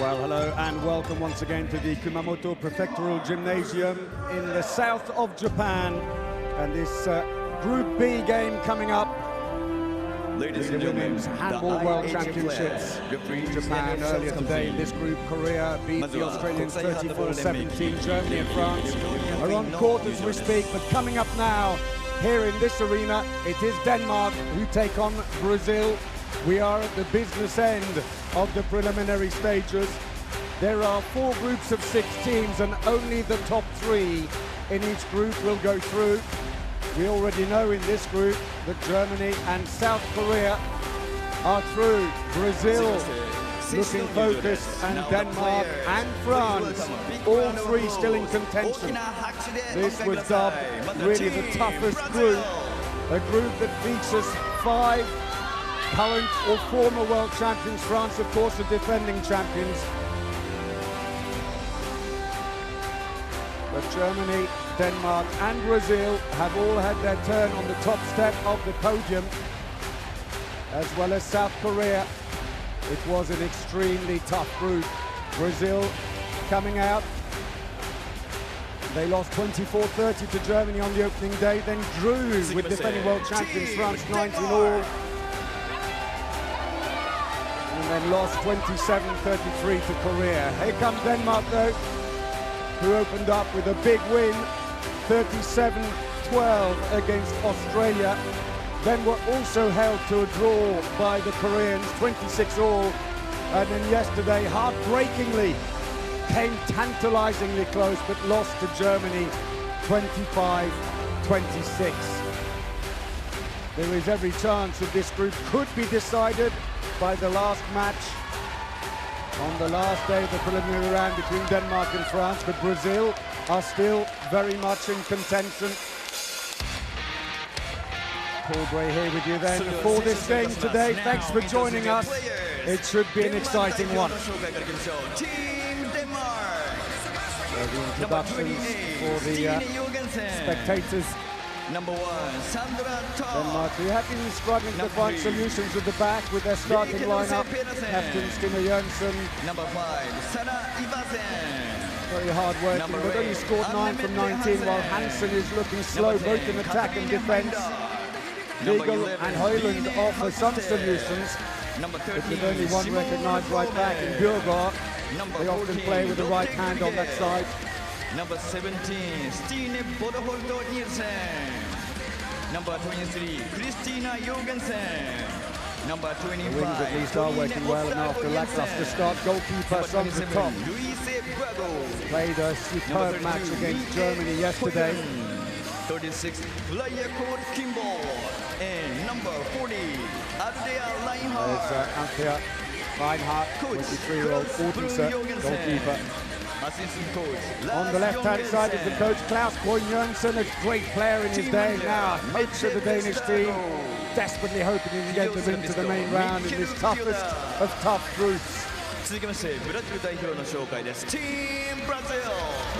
Well, hello and welcome once again to the Kumamoto Prefectural Gymnasium in the south of Japan. And this Group B game coming up. Ladies the and gentlemen, Women's Handball World IHF Championships referee in Japan earlier today. In this group, Korea beat the Australians 34-17. Germany and France are on court as we speak. But coming up now, here in this arena, it is Denmark who take on Brazil. We are at the business end of the preliminary stages. There are 4 groups of 6 teams and only the top 3 in each group will go through. We already know in this group that Germany and South Korea are through. Brazil looking focused, and Denmark and France, all 3 still in contention. This was dubbed really the toughest group, a group that features 5 current or former world champions. France, of course, the defending champions. But Germany, Denmark and Brazil have all had their turn on the top step of the podium, as well as South Korea. It was an extremely tough group. Brazil coming out. They lost 24-30 to Germany on the opening day, then drew with defending world champions France 19-all. And then lost 27-33 to Korea. Here comes Denmark though, who opened up with a big win, 37-12 against Australia. Then were also held to a draw by the Koreans, 26-all. And then yesterday, heartbreakingly, came tantalizingly close, but lost to Germany, 25-26. There is every chance that this group could be decided by the last match on the last day of the preliminary round between Denmark and France, but Brazil are still very much in contention. Paul Bray here with you then for this game today. Thanks for joining us. It should be an exciting one. The introductions for the spectators. Number 1, Denmark, who have been struggling to find solutions at the back with their starting lineup. Captain Stina Jørgensen. Number 5, Sana Iversen. Very hard working, but only scored 9 from 19, while Hansen is looking slow both in attack and defence. Vigel and Højlund offer some solutions, but with only one recognised right back in Bjørgaard. They often play with the right hand on that side. Number 17, Stine Bodeholdt Nielsen. Number 23, Christina Jorgensen. Number 25, the wings at least are working well, and after a lacklustre start, goalkeeper Sandra Tom played a superb match against Germany yesterday. 36, Vlajako Kimball. And number 40, Adria Reinhardt. There's Anthea Reinhardt, 23-year-old Odense goalkeeper. Assistant coach. On the left-hand side is the coach Klaus Boyne Jørgensen, a great player in his day, now coach of the Danish team, desperately hoping he can get them into the main round in this toughest of tough groups. 続きましてブラジル代表の紹介です。Team Brazil. So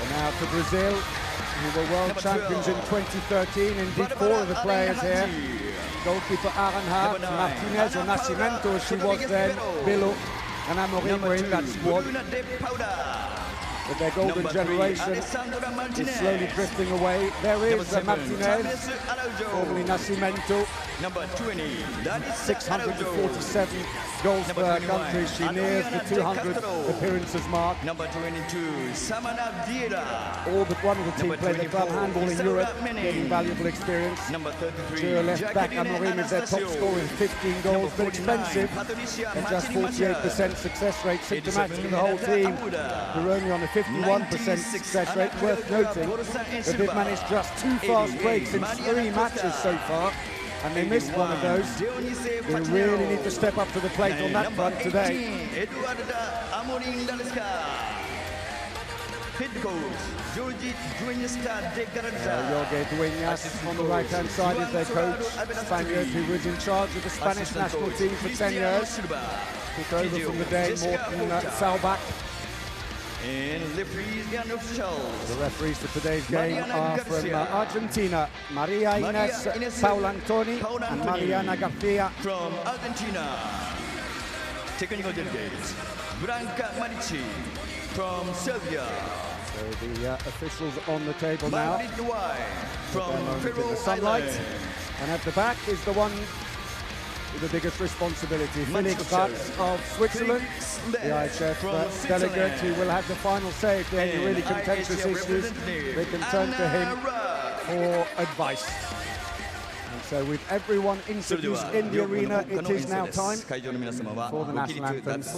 now to Brazil, who were world champions in 2013. Indeed, 4 of the players here. Goalkeeper Aranha, Martinez or Nascimento as she was then, Pelo and Amorim were in that squad. But their golden generation is slowly drifting away. There is Martinez, formerly Nascimento, Number 20, 647 goals for her country. She nears the 200 appearances mark. Number 22, Samana Vieira. All but one of the team play the club handball in Europe, getting valuable experience. Number 33, To left back, Amorim is their top scorer with 15 goals, but expensive, and just 48% success rate, symptomatic of the whole team, who are only on a 51% success rate. Worth noting that they've managed just 2 fast breaks in 3 matches so far, and they missed one of those. They really need to step up to the plate on that front today. Head coach, Jorge Jorge Dueñas on the right-hand side is their coach, Spaniard, who was in charge of the Spanish national team for 10 years. Took over from the Dane Morten Salbach. And referees and officials. The referees for today's game are from Argentina, Maria Ines Paul Antoni and Mariana Garcia. From Argentina, technical delegates, Branka Marici from Serbia. So the officials on the table now. Margaret White from In the sunlight. Island. And at the back is the one with the biggest responsibility, Felix Batz of Switzerland, the IHF delegate, who will have the final say if there are any really contentious issues. They can turn to him for advice. And so with everyone introduced in the arena, it is now time for the national anthems.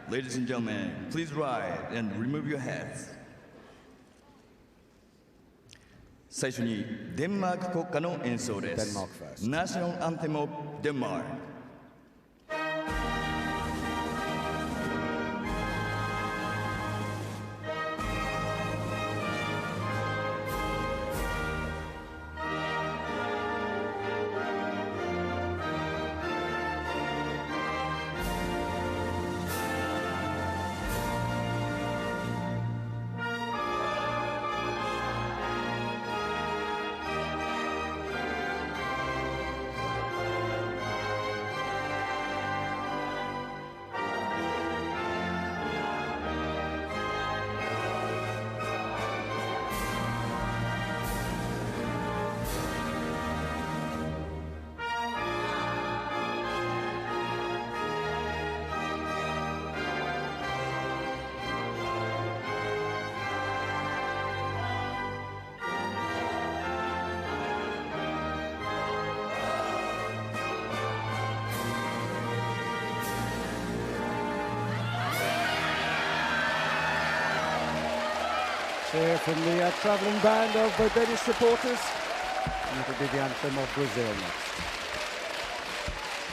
Ladies and gentlemen, please rise and remove your hats. 最初にデンマーク国歌の演奏です。National Anthem of Denmark。Cheer from the travelling band of Danish supporters. And it'll be the anthem of Brazil next.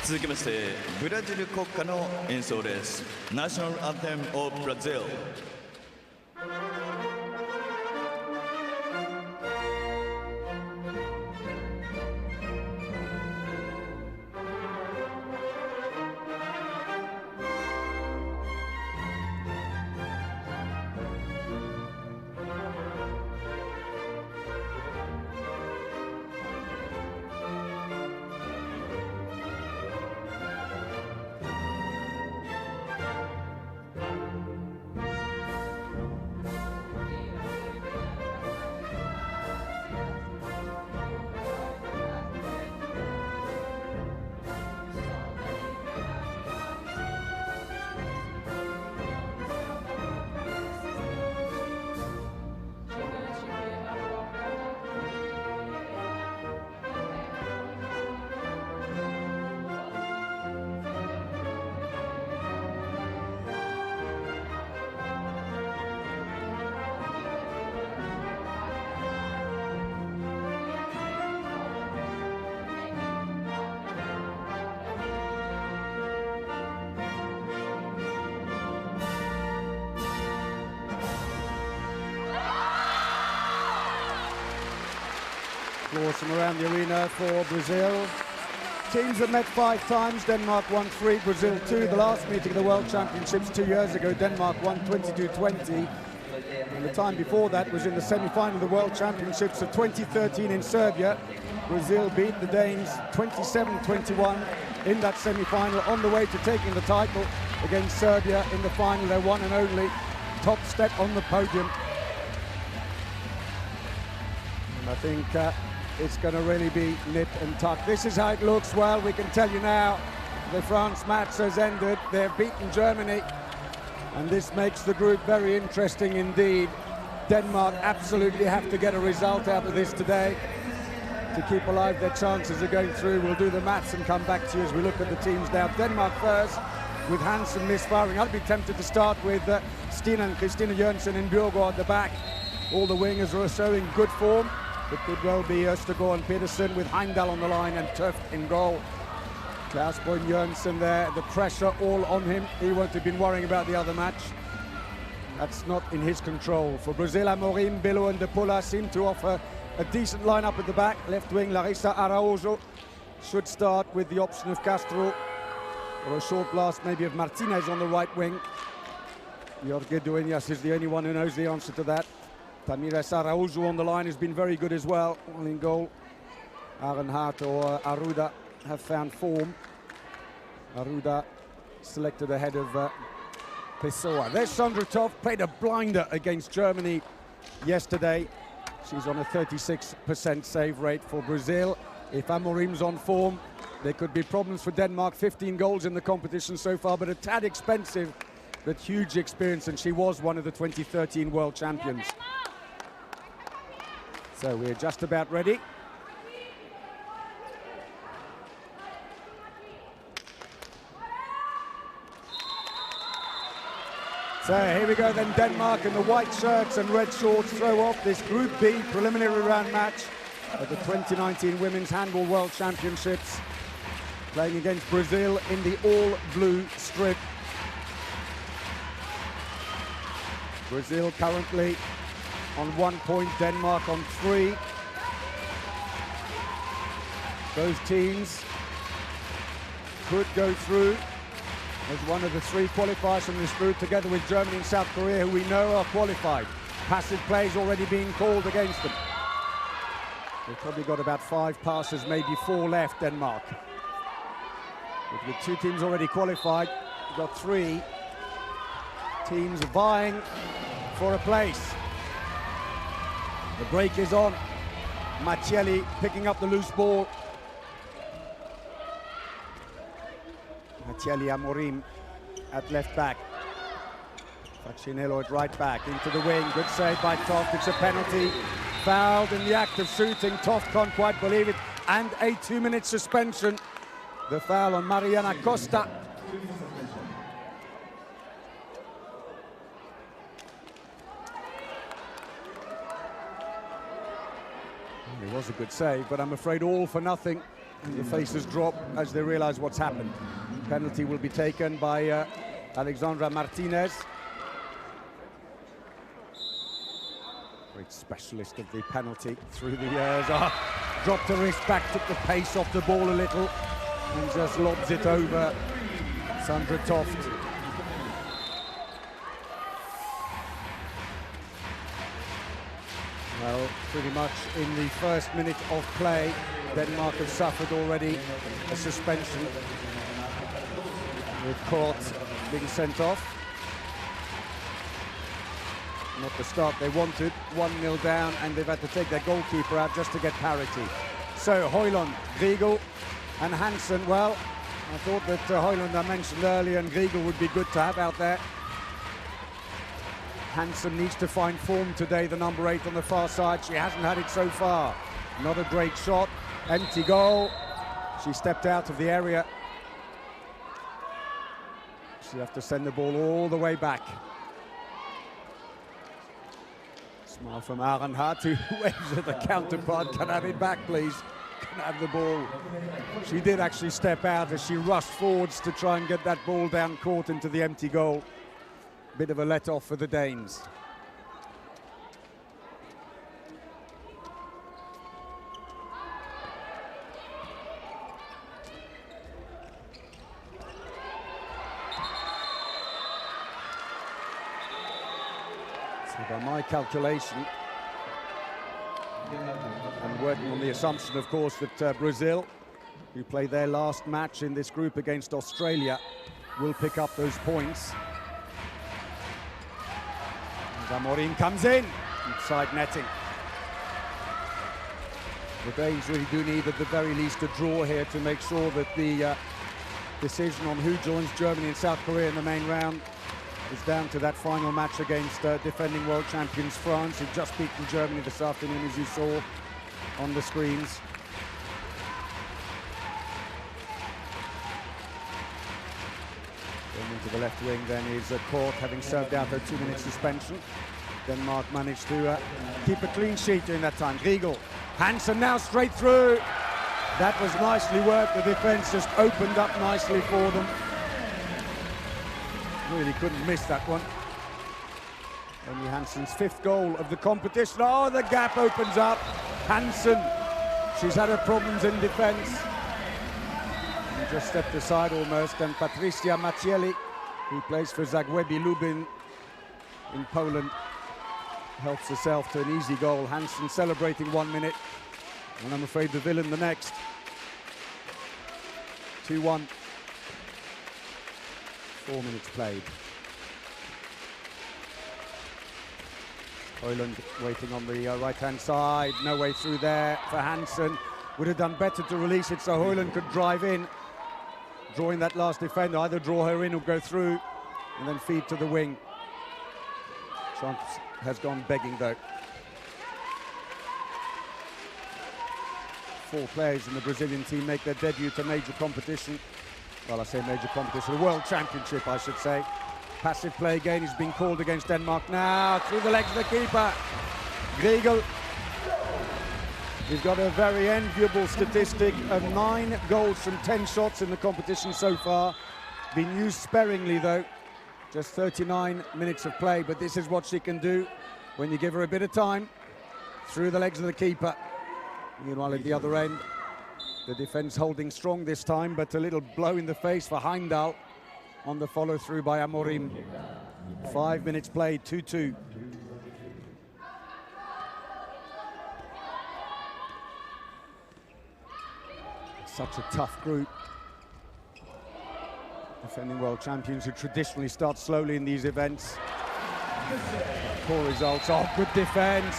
続きましてブラジル国歌の演奏です。National Anthem of Brazil。Applause from around the arena for Brazil. Teams have met 5 times. Denmark won 3, Brazil 2. The last meeting of the World Championships 2 years ago, Denmark won 22-20. And the time before that was in the semi-final of the World Championships of 2013 in Serbia. Brazil beat the Danes 27-21 in that semi-final, on the way to taking the title against Serbia in the final, their one and only top step on the podium. And I think it's going to really be nip and tuck. This is how it looks. Well, we can tell you now, the France match has ended. They've beaten Germany, and this makes the group very interesting indeed. Denmark absolutely have to get a result out of this today to keep alive their chances of going through. We'll do the maths and come back to you as we look at the teams now. Denmark first, with Hansen misfiring. I'd be tempted to start with Stina and Christina Jørgensen and Bjørgaard at the back. All the wingers are showing good form. It could well be Østergaard and Pedersen with Heimdall on the line and Tuft in goal. Klaus Boyn Jørgensen there, the pressure all on him. He won't have been worrying about the other match. That's not in his control. For Brazil, Amorim, Billo and De Paula seem to offer a decent lineup at the back. Left wing, Larissa Araújo should start with the option of Castro, or a short blast maybe of Martinez on the right wing. Jorge Dueñas is the only one who knows the answer to that. Tamires Araújo on the line has been very good as well. While in goal, Aaron Hart or Arruda have found form. Arruda selected ahead of Pessoa. There's Sandra Toft, played a blinder against Germany yesterday. She's on a 36% save rate for Brazil. If Amorim's on form, there could be problems for Denmark. 15 goals in the competition so far, but a tad expensive, but huge experience, and she was one of the 2013 world champions. So we're just about ready. So here we go then, Denmark in the white shirts and red shorts throw off this Group B preliminary round match at the 2019 Women's Handball World Championships, playing against Brazil in the all-blue strip. Brazil currently on 1 point, Denmark on 3. Both teams could go through as one of the 3 qualifiers from this group, together with Germany and South Korea, who we know are qualified. Passive plays already being called against them. They've probably got about 5 passes, maybe 4 left, Denmark. But with 2 teams already qualified, we've got 3 teams vying for a place. The break is on. Machelli picking up the loose ball. Machelli Amorim at left back. Facinello at right back, into the wing. Good save by Toft. It's a penalty. Fouled in the act of shooting. Toft can't quite believe it. And a 2-minute suspension. The foul on Mariana Costa. It was a good save, but I'm afraid all for nothing. The faces drop as they realize what's happened. Penalty will be taken by Alexandra Martinez. Great specialist of the penalty through the years. Dropped her wrist back, took the pace off the ball a little, and just lobs it over Sandra Toft. Well, pretty much in the first minute of play, Denmark have suffered already a suspension, with Court being sent off. Not the start they wanted, 1-0 down, and they've had to take their goalkeeper out just to get parity. So Højlund, Griegel and Hansen. Well, I thought that Højlund, I mentioned earlier, and Griegel would be good to have out there. Hansen needs to find form today, the number 8 on the far side. She hasn't had it so far. Not a great shot, empty goal. She stepped out of the area. She'll have to send the ball all the way back. Smile from Arenhart, who waves at the counterpart. Can I have it back, please? Can I have the ball? She did actually step out as she rushed forwards to try and get that ball down court into the empty goal. Bit of a let-off for the Danes. So by my calculation, and working on the assumption, of course, that Brazil, who play their last match in this group against Australia, will pick up those points. Amorim comes in, inside netting. The Danes really do need, at the very least, a draw here to make sure that the decision on who joins Germany and South Korea in the main round is down to that final match against defending world champions France, who just beaten Germany this afternoon, as you saw on the screens. Going into the left wing then is Court, having served out her 2-minute suspension. Denmark managed to keep a clean sheet during that time. Griegel, Hansen now straight through. That was nicely worked. The defense just opened up nicely for them. Really couldn't miss that one. Only Hansen's 5th goal of the competition. Oh, the gap opens up. Hansen, she's had her problems in defense. And just stepped aside almost. And Patricia Machelli, who plays for Zagłębie Lubin in Poland, helps herself to an easy goal. Hansen celebrating 1 minute, and I'm afraid the villain the next. 2-1. 4 minutes played. Højlund waiting on the right-hand side. No way through there for Hansen. Would have done better to release it so Højlund could drive in, drawing that last defender. Either draw her in or go through and then feed to the wing. Chance has gone begging though. 4 players in the Brazilian team make their debut to major competition. Well, I say major competition, the World Championship, I should say. Passive play again is being called against Denmark now, through the legs of the keeper. Griegel. He's got a very enviable statistic of 9 goals from 10 shots in the competition so far. Been used sparingly though, just 39 minutes of play, but this is what she can do when you give her a bit of time. Through the legs of the keeper. Meanwhile, at the other end, the defense holding strong this time, but a little blow in the face for Heimdall on the follow-through by Amorim. 5 minutes played, 2-2. Such a tough group. Defending world champions who traditionally start slowly in these events. Poor results. Oh, good defense.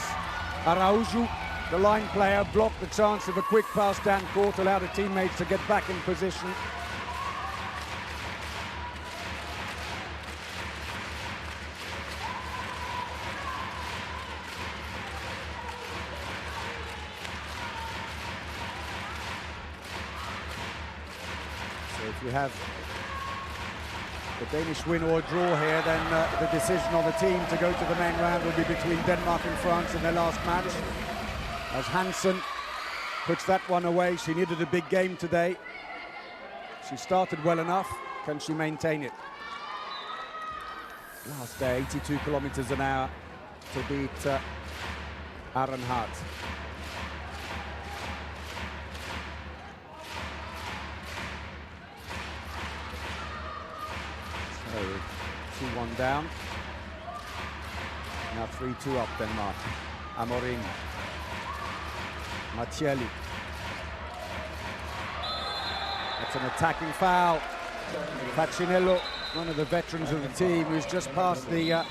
Araujo, the line player, blocked the chance of a quick pass down court, allowed her teammates to get back in position. So if you have the Danish win or a draw here, then the decision on the team to go to the main round will be between Denmark and France in their last match. As Hansen puts that one away, she needed a big game today. She started well enough. Can she maintain it? Last day, 82 kilometers an hour to beat Arenhart. So 2-1 down. Now 3-2 up Denmark. Amorim. Martielli. That's an attacking foul. Facinello, one of the veterans of the team, who's just passed the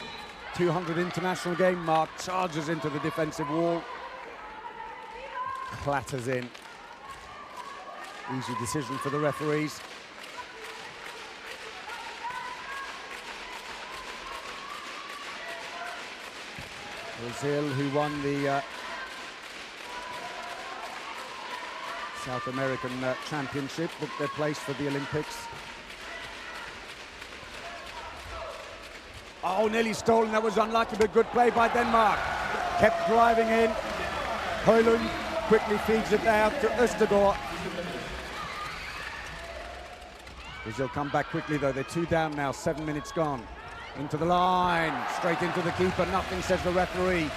200 international game mark, charges into the defensive wall. Clatters in. Easy decision for the referees. Brazil, who won the South American Championship, booked their place for the Olympics. Oh, nearly stolen. That was unlucky, but good play by Denmark. Kept driving in. Højlund quickly feeds it out to Østergaard. Brazil come back quickly, though. They're 2 down now, 7 minutes gone. Into the line, straight into the keeper. Nothing, says the referee.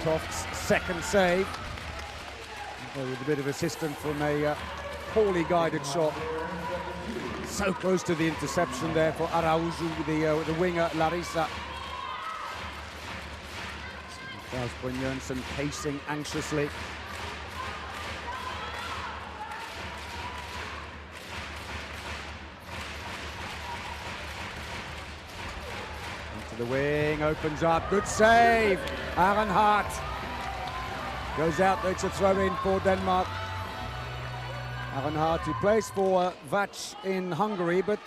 Toft's second save. With a bit of assistance from a poorly guided shot. So close to the interception there for Araujo, the winger, Larissa. Klaus Brynjolfsson pacing anxiously. Into the wing, opens up, good save, Arenhart. Goes out, it's a throw-in for Denmark. Arenhart, who plays for Vach in Hungary, but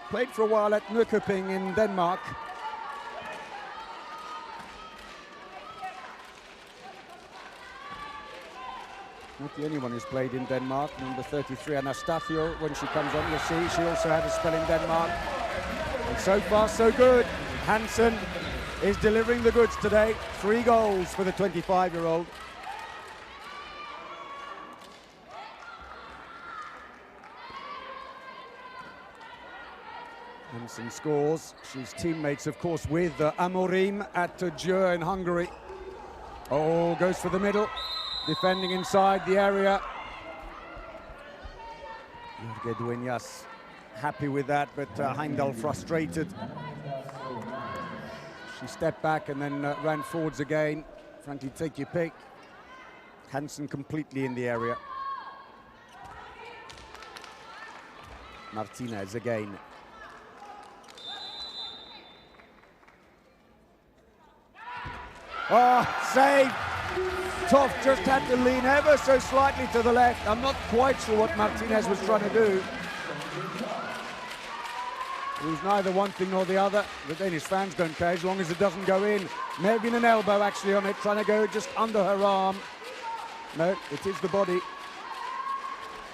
played for a while at Nykøbing in Denmark. Not the only one who's played in Denmark. Number 33, Anastasio, when she comes on, you'll see she also had a spell in Denmark. And so far, so good. Hansen is delivering the goods today. 3 goals for the 25-year-old. Hansen scores. She's teammates, of course, with Amorim at Győr in Hungary. Oh, goes for the middle. Defending inside the area. Jorge Dueñas happy with that, but Heimdall frustrated. She stepped back and then ran forwards again. Frankly, take your pick. Hansen completely in the area. Martinez again. Save! Toft just had to lean ever so slightly to the left. I'm not quite sure what Martinez was trying to do. It was neither one thing nor the other. The Danish fans don't care as long as it doesn't go in. May have been an elbow actually on it, trying to go just under her arm. No, it is the body.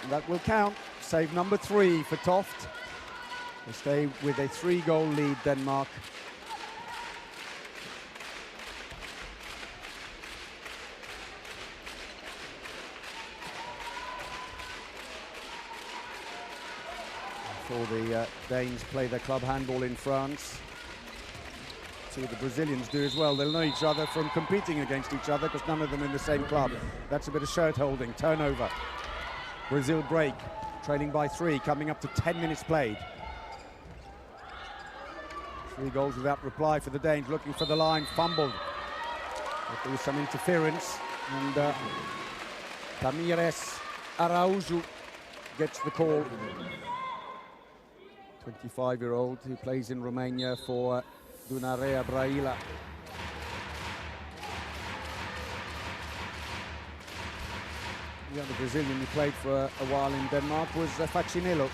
And that will count. Save number 3 for Toft. They stay with a 3-goal lead, Denmark. Before the Danes play their club handball in France. See what the Brazilians do as well. They'll know each other from competing against each other because none of them in the same club. That's a bit of shirt holding, turnover. Brazil break, trailing by 3, coming up to 10 minutes played. 3 goals without reply for the Danes, looking for the line, fumbled. But there was some interference, and Tamires Araujo gets the call. 25-year-old who plays in Romania for Dunărea Brăila. The other Brazilian who played for a while in Denmark was Facinello,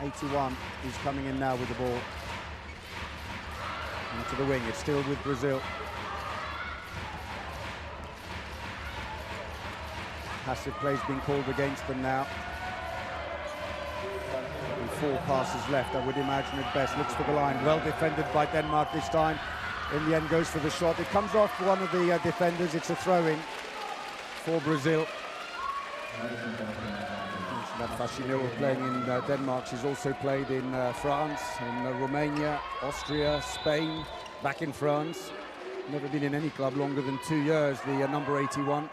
81. He's coming in now with the ball. Into the wing, it's still with Brazil. Passive play's been called against them now. 4 passes left, I would imagine at best. Looks for the line, well defended by Denmark this time. In the end goes for the shot. It comes off one of the defenders. It's a throw-in for Brazil. That Facinello playing in Denmark. She's also played in France, in Romania, Austria, Spain, back in France. Never been in any club longer than 2 years, the number 81.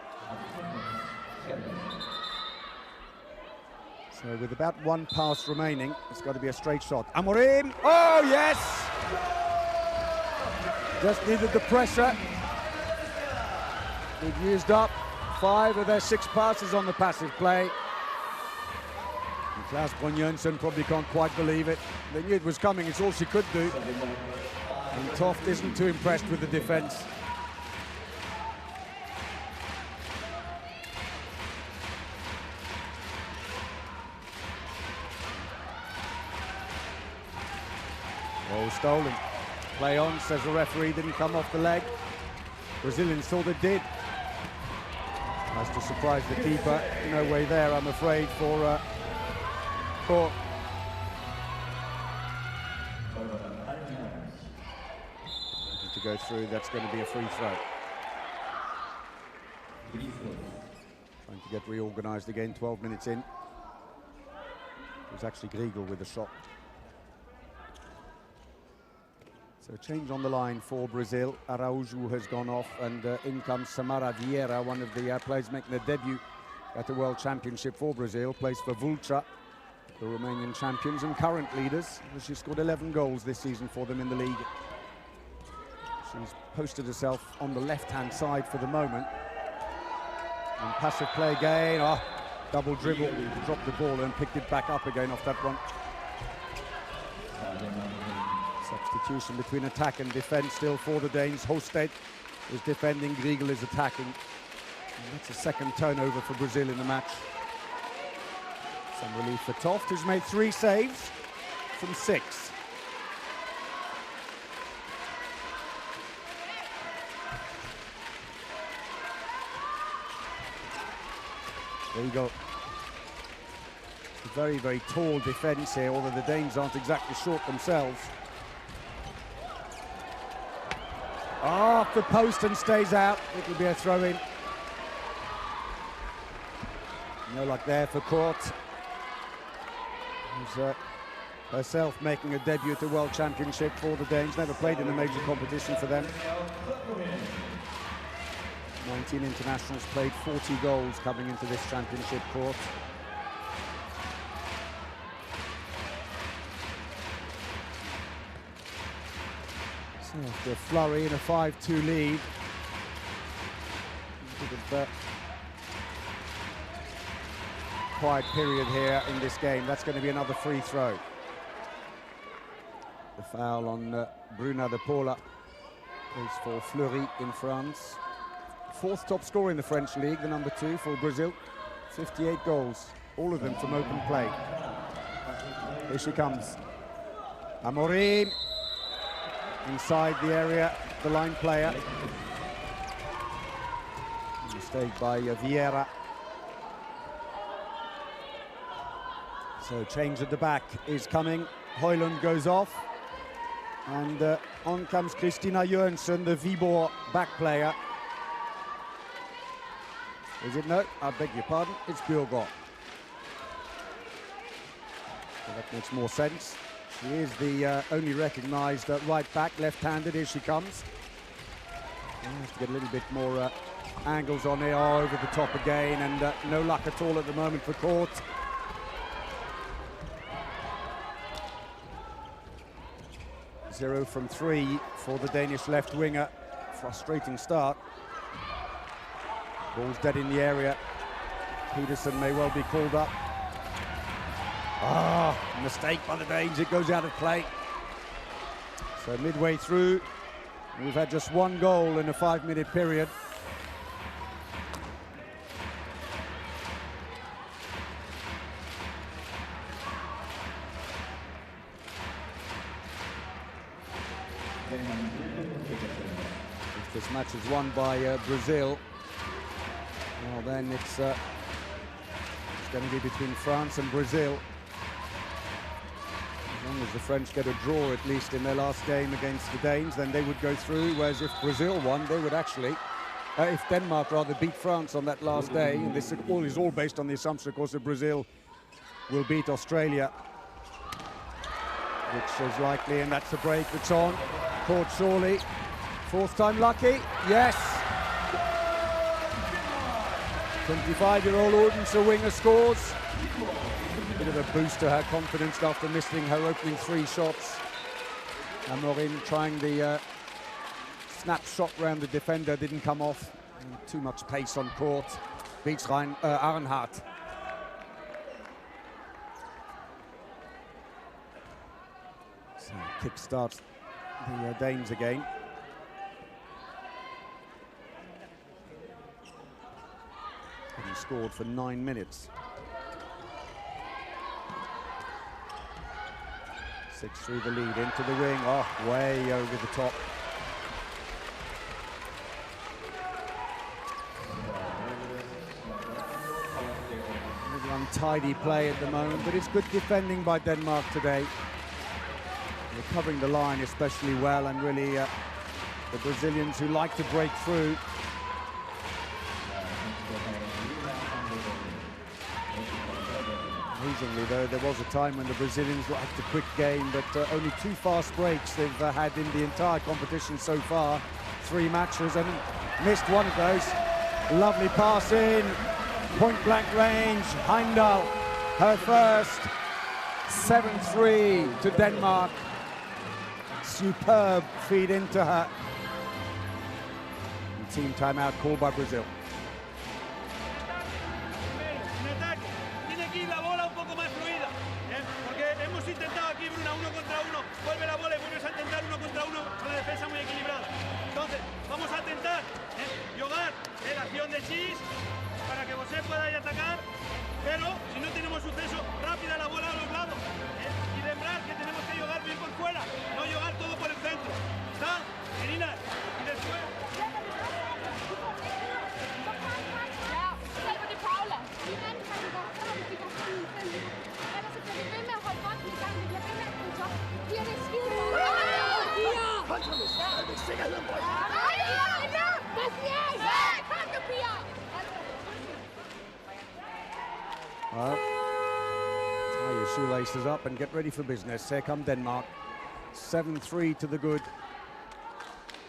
So with about 1 pass remaining, it's got to be a straight shot. Amorim! Oh, yes! Just needed the pressure. They've used up 5 of their 6 passes on the passive play. And Klaus Brun-Jørgensen probably can't quite believe it. They knew it was coming, it's all she could do. And Toft isn't too impressed with the defense. Oh, stolen. Play on, says the referee, didn't come off the leg. Brazilians thought it did. Nice to surprise the keeper. No way there, I'm afraid, for Court. To go through, that's going to be a free throw. Trying to get reorganized again, 12 minutes in. It was actually Griegel with the shot. So a change on the line for Brazil. Araujo has gone off, and in comes Samara Vieira, one of the players making their debut at the World Championship for Brazil. Plays for Vultra, the Romanian champions and current leaders. She's scored 11 goals this season for them in the league. She's posted herself on the left-hand side for the moment. And passive play again. Oh, double dribble, dropped the ball and picked it back up again off that one. Substitution between attack and defense still for the Danes. Hosted is defending, Griegel is attacking. And that's a second turnover for Brazil in the match. Some relief for Toft, who's made 3 saves from 6. There you go. A very, very tall defense here, although the Danes aren't exactly short themselves. Off the post and stays out. It will be a throw-in. No luck there for Court. Who's herself making a debut at the World Championship for the Danes. Never played in a major competition for them. 19 internationals, played 40 goals coming into this championship. Court. So after a flurry in a 5-2 lead, quiet period here in this game. That's going to be another free throw. The foul on Bruna de Paula is for Fleury in France. fourth top scorer in the French league, the number 2 for Brazil. 58 goals, all of them from open play. Here she comes. Amorim inside the area, the line player. Mistake by Vieira. So change at the back is coming. Højlund goes off. And on comes Christina Jørgensen, the Viborg back player. Is it? No, I beg your pardon, it's Bjørgaard. So that makes more sense. She is the only recognised right back, left-handed. Here she comes. Has to get a little bit more angles on it. Oh, over the top again, and no luck at all at the moment for Court. Zero from 3 for the Danish left winger. Frustrating start. Ball's dead in the area. Peterson may well be called up. Ah, mistake by the Danes, it goes out of play. So midway through, we've had just 1 goal in a 5-minute period. If this match is won by Brazil, well then it's going to be between France and Brazil. As long as the French get a draw, at least in their last game against the Danes, then they would go through, whereas if Brazil won, they would actually, if Denmark rather beat France on that last day, and this is all based on the assumption, of course, that Brazil will beat Australia, which is likely, and that's the break that's on. Caught surely. 4th time lucky, yes. 25-year-old Odense winger scores. A bit of a boost to her confidence after missing her opening 3 shots. Amorim trying the snap shot round the defender, didn't come off. And too much pace on court. Beats Arnhart. So kick starts the Danes again. He scored for 9 minutes. 6 through the lead, into the wing, oh, way over the top. A little untidy play at the moment, but it's good defending by Denmark today. They're covering the line especially well, and really the Brazilians who like to break through. Amazingly, though, there was a time when the Brazilians liked a quick game, but only 2 fast breaks they've had in the entire competition so far. 3 matches, and missed one of those. Lovely pass in, point-blank range. Heimdal, her first. 7-3 to Denmark. Superb feed into her. And team timeout called by Brazil. Para que José pueda ir a atacar, pero si no tenemos suceso, rápida la bola a los lados. Y lembrar que tenemos que jugar bien por fuera, no jugar todo por el centro. ¿Está? Irina, y después... Well, tie your shoelaces up and get ready for business. Here come Denmark. 7-3 to the good.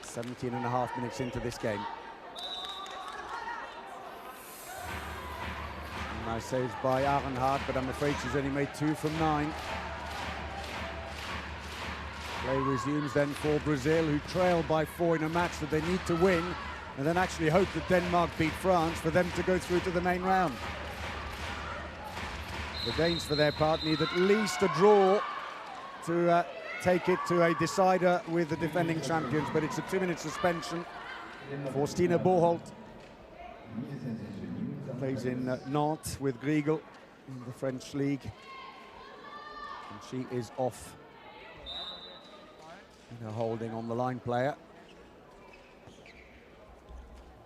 17.5 minutes into this game. Nice saves by Arnhart, but I'm afraid she's only made 2 from 9. Play resumes then for Brazil, who trail by 4 in a match that they need to win, and then actually hope that Denmark beat France for them to go through to the main round. The Danes, for their part, need at least a draw to take it to a decider with the defending champions, but it's a 2-minute suspension for Stine Boholt. Plays in Nantes with Griegel in the French league. And she is off in a holding on the line player.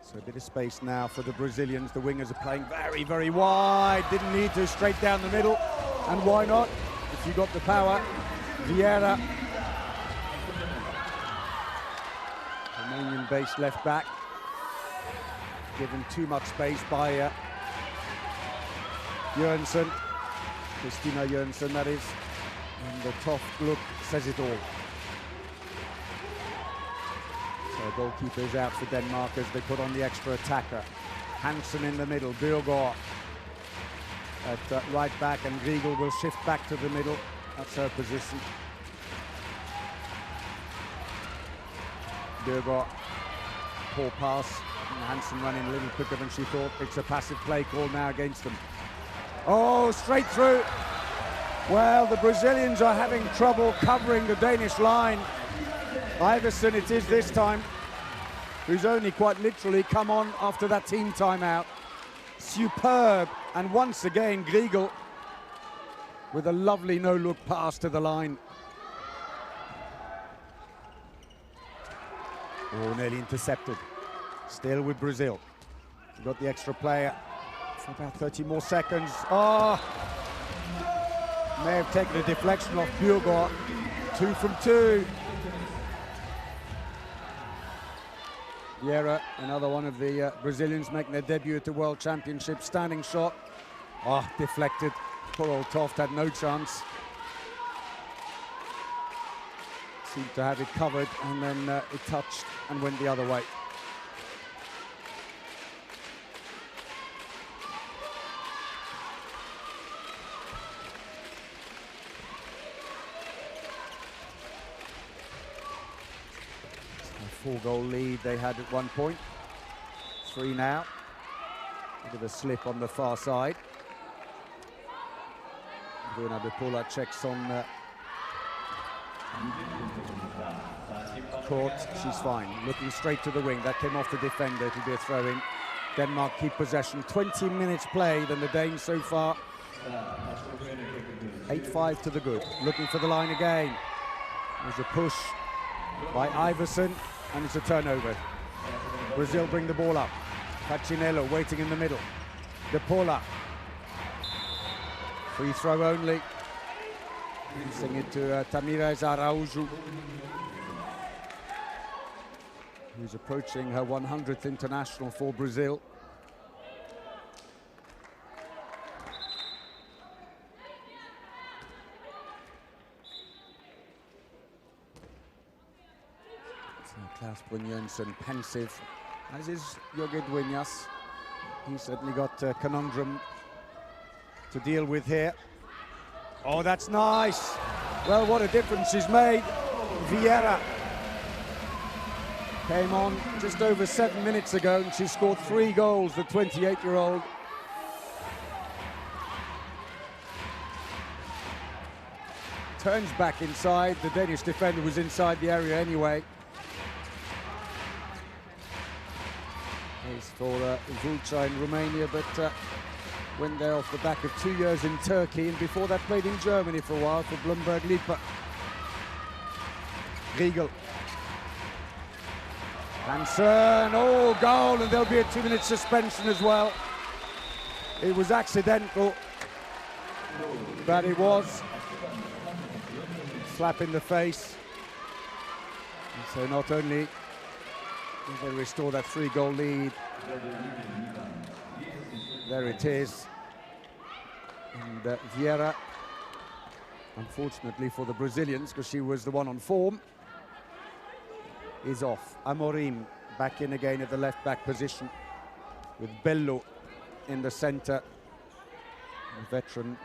So a bit of space now for the Brazilians. The wingers are playing very, very wide. Didn't need to, straight down the middle. And why not? If you got the power. Vieira, Romanian-based left back, given too much space by Jørgensen, Christina Jørgensen, that is. And the tough look says it all. So goalkeeper is out for Denmark as they put on the extra attacker. Hansen in the middle, Bjørgaard at right back, and Griegel will shift back to the middle. That's her position. Bjørgaard, poor pass. And Hansen running a little quicker than she thought. It's a passive play call now against them. Oh, straight through. Well, the Brazilians are having trouble covering the Danish line. Iversen it is this time, who's only quite literally come on after that team timeout. Superb, and once again Griegel with a lovely no-look pass to the line. Oh, nearly intercepted. Still with Brazil. We've got the extra player for about 30 more seconds. Oh! May have taken a deflection off Bjørgaard. 2 from 2. Vieira, another one of the Brazilians making their debut at the World Championship. Standing shot. Oh, deflected. Poor old Toft had no chance. Seemed to have it covered, and then it touched and went the other way. So a 4-goal lead they had at one point. 3 now. Bit of a slip on the far side. Bruna de Paula checks on court. She's fine. Looking straight to the wing. That came off the defender. It'll be a throw-in. Denmark keep possession. 20 minutes played, and the Danes so far 8-5 to the good. Looking for the line again. There's a push by Iversen, and it's a turnover. Brazil bring the ball up. Facinello waiting in the middle. De Paula. Free throw only. Passing it to Tamires Araújo, who's approaching her 100th international for Brazil. So Klaus Brynjolfsson pensive, as is Jorge Dueñas. He's certainly got a conundrum to deal with here. Oh, that's nice. Well, what a difference she's made. Vieira came on just over 7 minutes ago, and she scored 3 goals, the 28-year-old. Turns back inside. The Danish defender was inside the area anyway. As for Vulca in Romania, but went there off the back of 2 years in Turkey, and before that played in Germany for a while for Blumberg Lippe. Griegel. Hansen, oh, goal, and there'll be a 2-minute suspension as well. It was accidental, but it was. Slap in the face. And so not only did they restore that 3-goal lead, there it is. And Vieira, unfortunately for the Brazilians, because she was the one on form, is off. Amorim back in again at the left-back position, with Bello in the centre. The veteran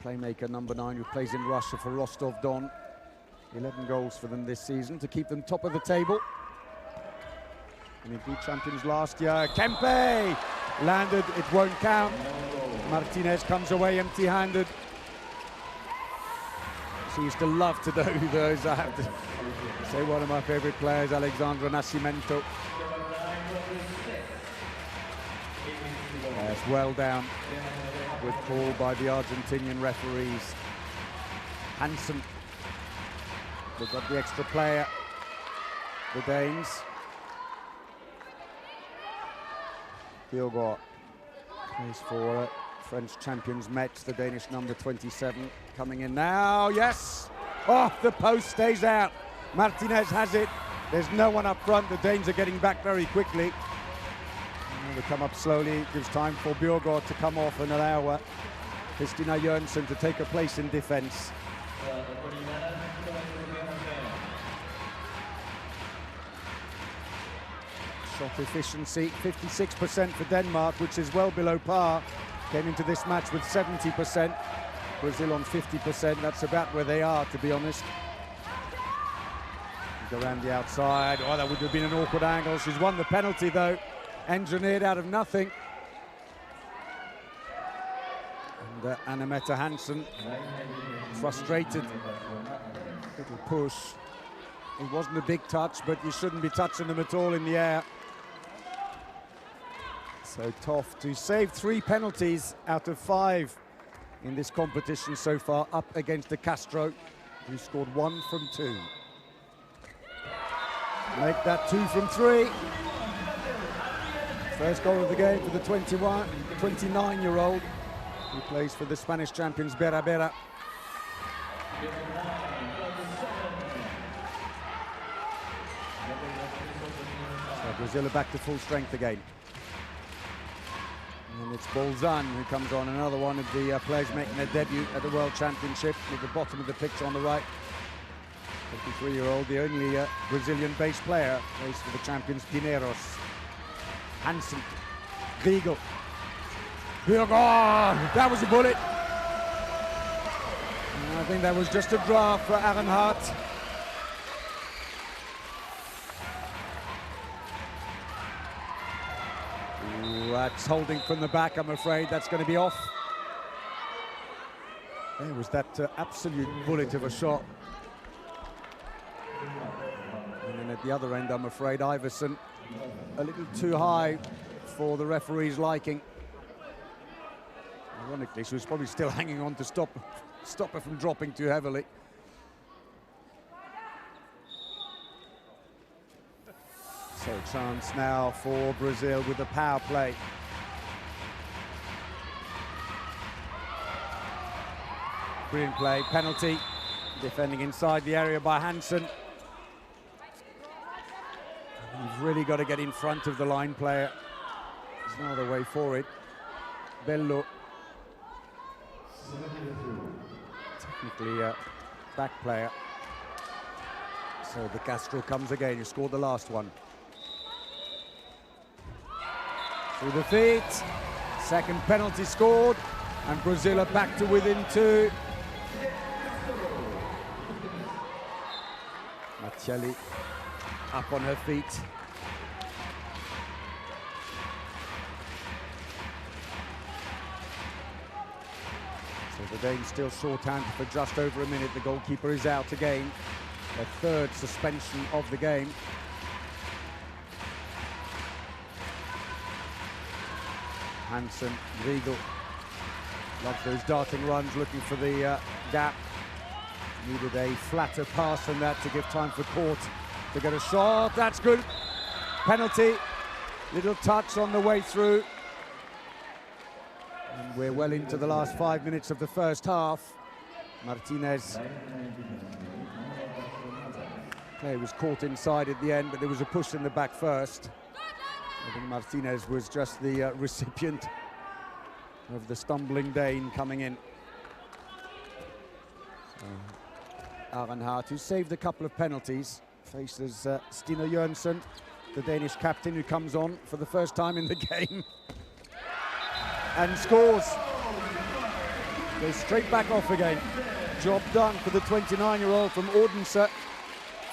playmaker number 9, who plays in Russia for Rostov-Don. 11 goals for them this season to keep them top of the table. And indeed champions last year. Kempe landed, it won't count. Martinez comes away empty-handed. She used to love to do those, I have to say. One of my favorite players, Alexandra Nascimento. It's well down with call by the Argentinian referees. Hansen, they've got the extra player, the Danes. Bjørgaard plays for French champions Metz, the Danish number 27, coming in now, yes! Oh, the post stays out. Martinez has it. There's no one up front. The Danes are getting back very quickly. They come up slowly. It gives time for Bjørgaard to come off and allow Kristina Jørgensen to take a place in defense. Shot efficiency, 56% for Denmark, which is well below par. Came into this match with 70%. Brazil on 50%. That's about where they are, to be honest. Go around the outside. Oh, that would have been an awkward angle. She's won the penalty, though. Engineered out of nothing. And Anna-Mette Hansen, frustrated. Little push. It wasn't a big touch, but you shouldn't be touching them at all in the air. So Toft to save 3 penalties out of 5 in this competition so far, up against De Castro, who scored 1 from 2. Make that 2 from 3. First goal of the game for the 29-year-old, who plays for the Spanish champions Bera Bera. So Brazil are back to full strength again. And it's Bolzan who comes on, another one of the players making their debut at the World Championship, at the bottom of the picture on the right. 53-year-old, the only Brazilian-based player, plays for the champions Pinheiros. Hansen, Riegel, Bjørgaard, that was a bullet. And I think that was just a draw for Arenhart. That's holding from the back, I'm afraid. That's going to be off. There was that absolute bullet of a shot. And then at the other end, I'm afraid, Iversen, a little too high for the referee's liking. Ironically, she was probably still hanging on to stop her from dropping too heavily. So chance now for Brazil with the power play. Brilliant play, penalty. Defending inside the area by Hansen. You've really got to get in front of the line player. There's no other way for it. Bello. Technically a back player. So De Castro comes again, he scored the last one. Through the feet, second penalty scored, and Brazil are back to within 2. Marcelli up on her feet. So the Danes still short-handed for just over a minute. The goalkeeper is out again. Their 3rd suspension of the game. Hansen, Riegel, loves those darting runs, looking for the gap. Needed a flatter pass than that to give time for Court to get a shot. That's good. Penalty. Little touch on the way through. And we're well into the last 5 minutes of the first half. Martinez. Play was caught inside at the end, but there was a push in the back first. I think Martinez was just the recipient of the stumbling Dane coming in. Arenhart, who saved a couple of penalties, faces Stina Jørgensen, the Danish captain, who comes on for the first time in the game and scores. Goes straight back off again. Job done for the 29-year-old from Odense.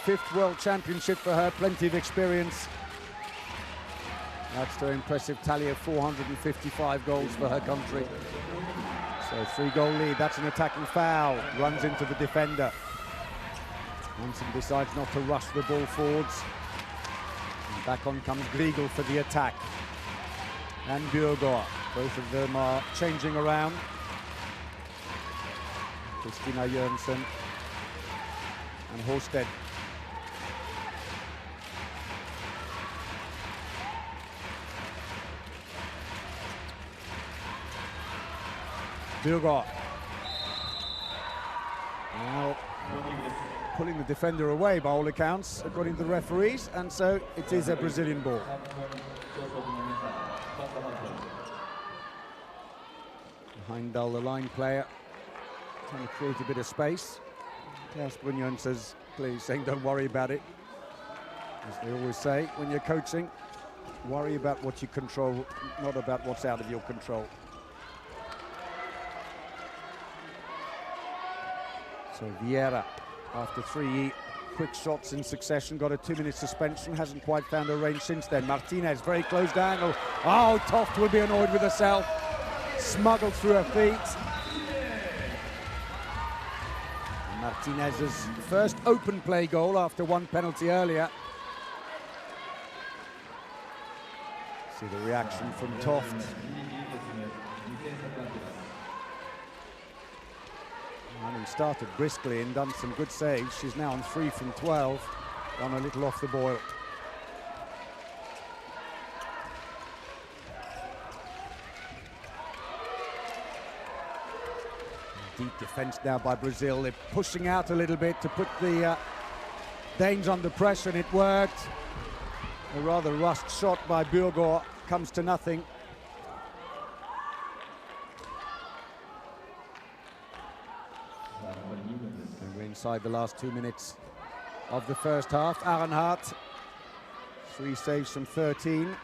5th World Championship for her, plenty of experience. That's her impressive tally of 455 goals for her country. So 3-goal lead, that's an attacking foul. Runs into the defender. Hansen decides not to rush the ball forwards. And back on comes Griegel for the attack. and Bjørgaard. Both of them are changing around. Christina Jørgensen and Horsted. Bjørgaard. Now pulling the defender away by all accounts, according to the referees, and so it is a Brazilian ball. Handebol, the line player, trying to create a bit of space. Klaus Brynjolfsson says, please, saying don't worry about it. As they always say, when you're coaching, worry about what you control, not about what's out of your control. So Vieira, after 3 quick shots in succession, got a 2-minute suspension, hasn't quite found her range since then. Martinez, very close to angle. Oh, Toft will be annoyed with herself. Smuggled through her feet. Martinez's first open play goal after one penalty earlier. See the reaction from Toft. Having started briskly and done some good saves, she's now on 3 from 12, gone a little off the boil. Deep defense now by Brazil. They're pushing out a little bit to put the Danes under pressure, and it worked. A rather rushed shot by Bjørgaard comes to nothing. And we're inside the last 2 minutes of the first half. Arenhart, 3 saves from 13.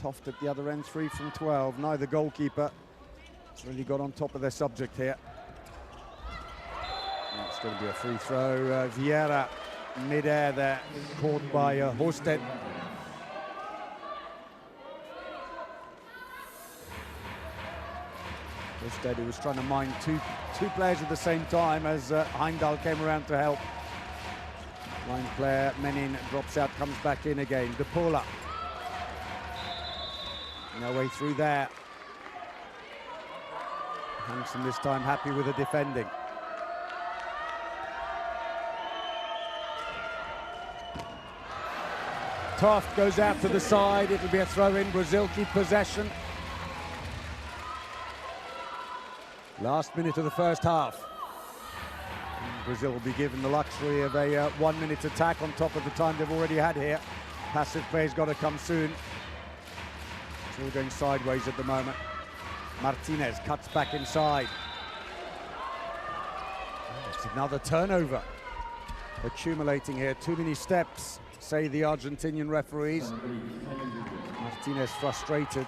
Toft at the other end, 3 from 12. Neither goalkeeper really got on top of their subject here. And it's going to be a free throw. Vieira mid-air there, caught by Horsted. Horsted, who was trying to mind two players at the same time as Handebol came around to help. Line player Menin drops out, comes back in again. De Paula. No way through there. Hansen this time happy with the defending. Toft goes out to the side. It'll be a throw-in. Brazil keep possession. Last minute of the first half. And Brazil will be given the luxury of a 1-minute attack on top of the time they've already had here. Passive play's got to come soon. It's all going sideways at the moment. Martinez cuts back inside. It's another turnover accumulating here. Too many steps, say the Argentinian referees. Martinez frustrated.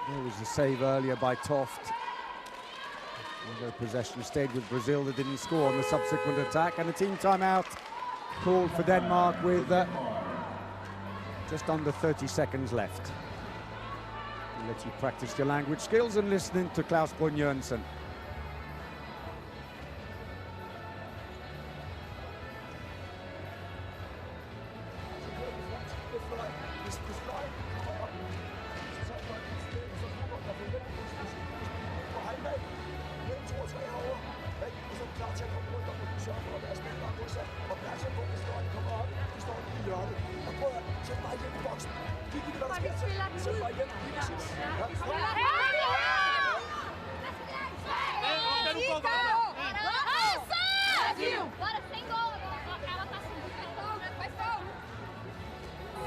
There was a save earlier by Toft. Although possession stayed with Brazil, they didn't score on the subsequent attack. And a team timeout called for Denmark with just under 30 seconds left. I'll let you practice your language skills and listening to Klaus Brynjolfsson.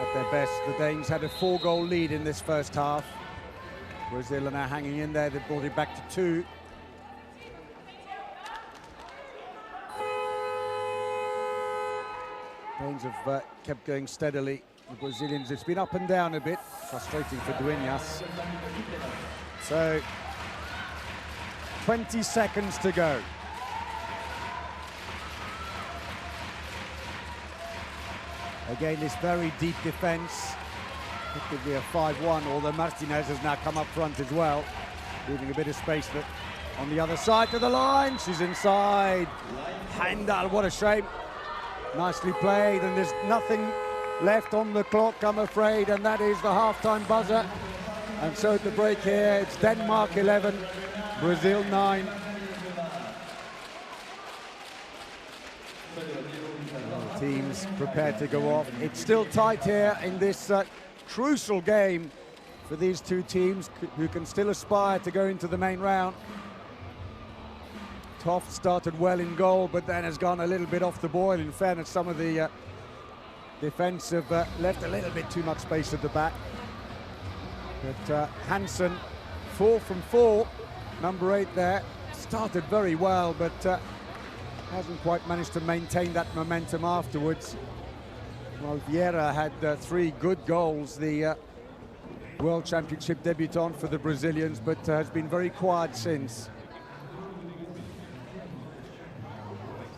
At their best, the Danes had a 4-goal lead in this first half. Brazil are now hanging in there. They brought it back to 2. Danes have kept going steadily. The Brazilians, it's been up and down a bit. Frustrating for Dueñas. So, 20 seconds to go. Again, this very deep defense. It could be a 5-1, although Martinez has now come up front as well, leaving a bit of space on the other side to the line. She's inside. Handebol, what a shame. Nicely played, and there's nothing left on the clock, I'm afraid, and that is the half-time buzzer. And so at the break here, it's Denmark 11, Brazil 9. Teams prepared to go off. It's still tight here in this crucial game for these two teams who can still aspire to go into the main round. Toft started well in goal, but then has gone a little bit off the boil. In fairness, some of the defense have left a little bit too much space at the back. But Hansen, 4 from 4, number 8 there, started very well, but hasn't quite managed to maintain that momentum afterwards. Well, Vieira had 3 good goals, the World Championship debutant for the Brazilians, but has been very quiet since.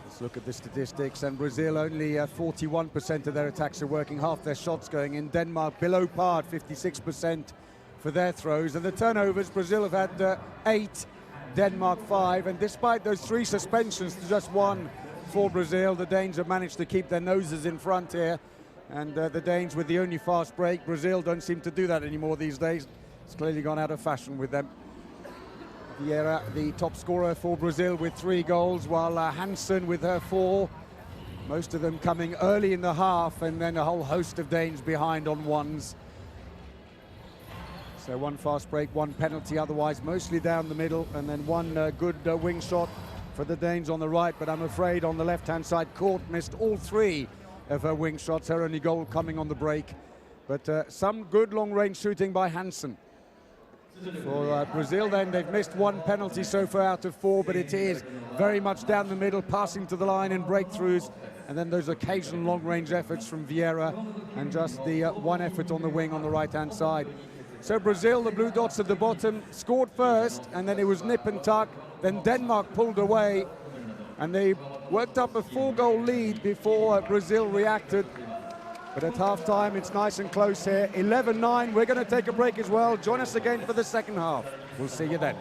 Let's look at the statistics, and Brazil only 41% of their attacks are working, half their shots going in. Denmark below par, 56% for their throws, and the turnovers, Brazil have had 8, Denmark 5, and despite those 3 suspensions to just 1 for Brazil, the Danes have managed to keep their noses in front here, and the Danes with the only fast break. Brazil don't seem to do that anymore these days. It's clearly gone out of fashion with them. Vieira, the top scorer for Brazil with 3 goals, while Hansen with her 4, most of them coming early in the half, and then a whole host of Danes behind on ones. So 1 fast break, 1 penalty, otherwise mostly down the middle, and then 1 good wing shot for the Danes on the right, but I'm afraid on the left-hand side, Court missed all 3 of her wing shots, her only goal coming on the break. But some good long-range shooting by Hansen. For Brazil then, they've missed 1 penalty so far out of 4, but it is very much down the middle, passing to the line and breakthroughs, and then those occasional long-range efforts from Vieira, and just the 1 effort on the wing on the right-hand side. So Brazil, the blue dots at the bottom, scored first, and then it was nip and tuck. Then Denmark pulled away, and they worked up a 4-goal lead before Brazil reacted. But at half-time, it's nice and close here. 11-9, we're going to take a break as well. Join us again for the second half. We'll see you then.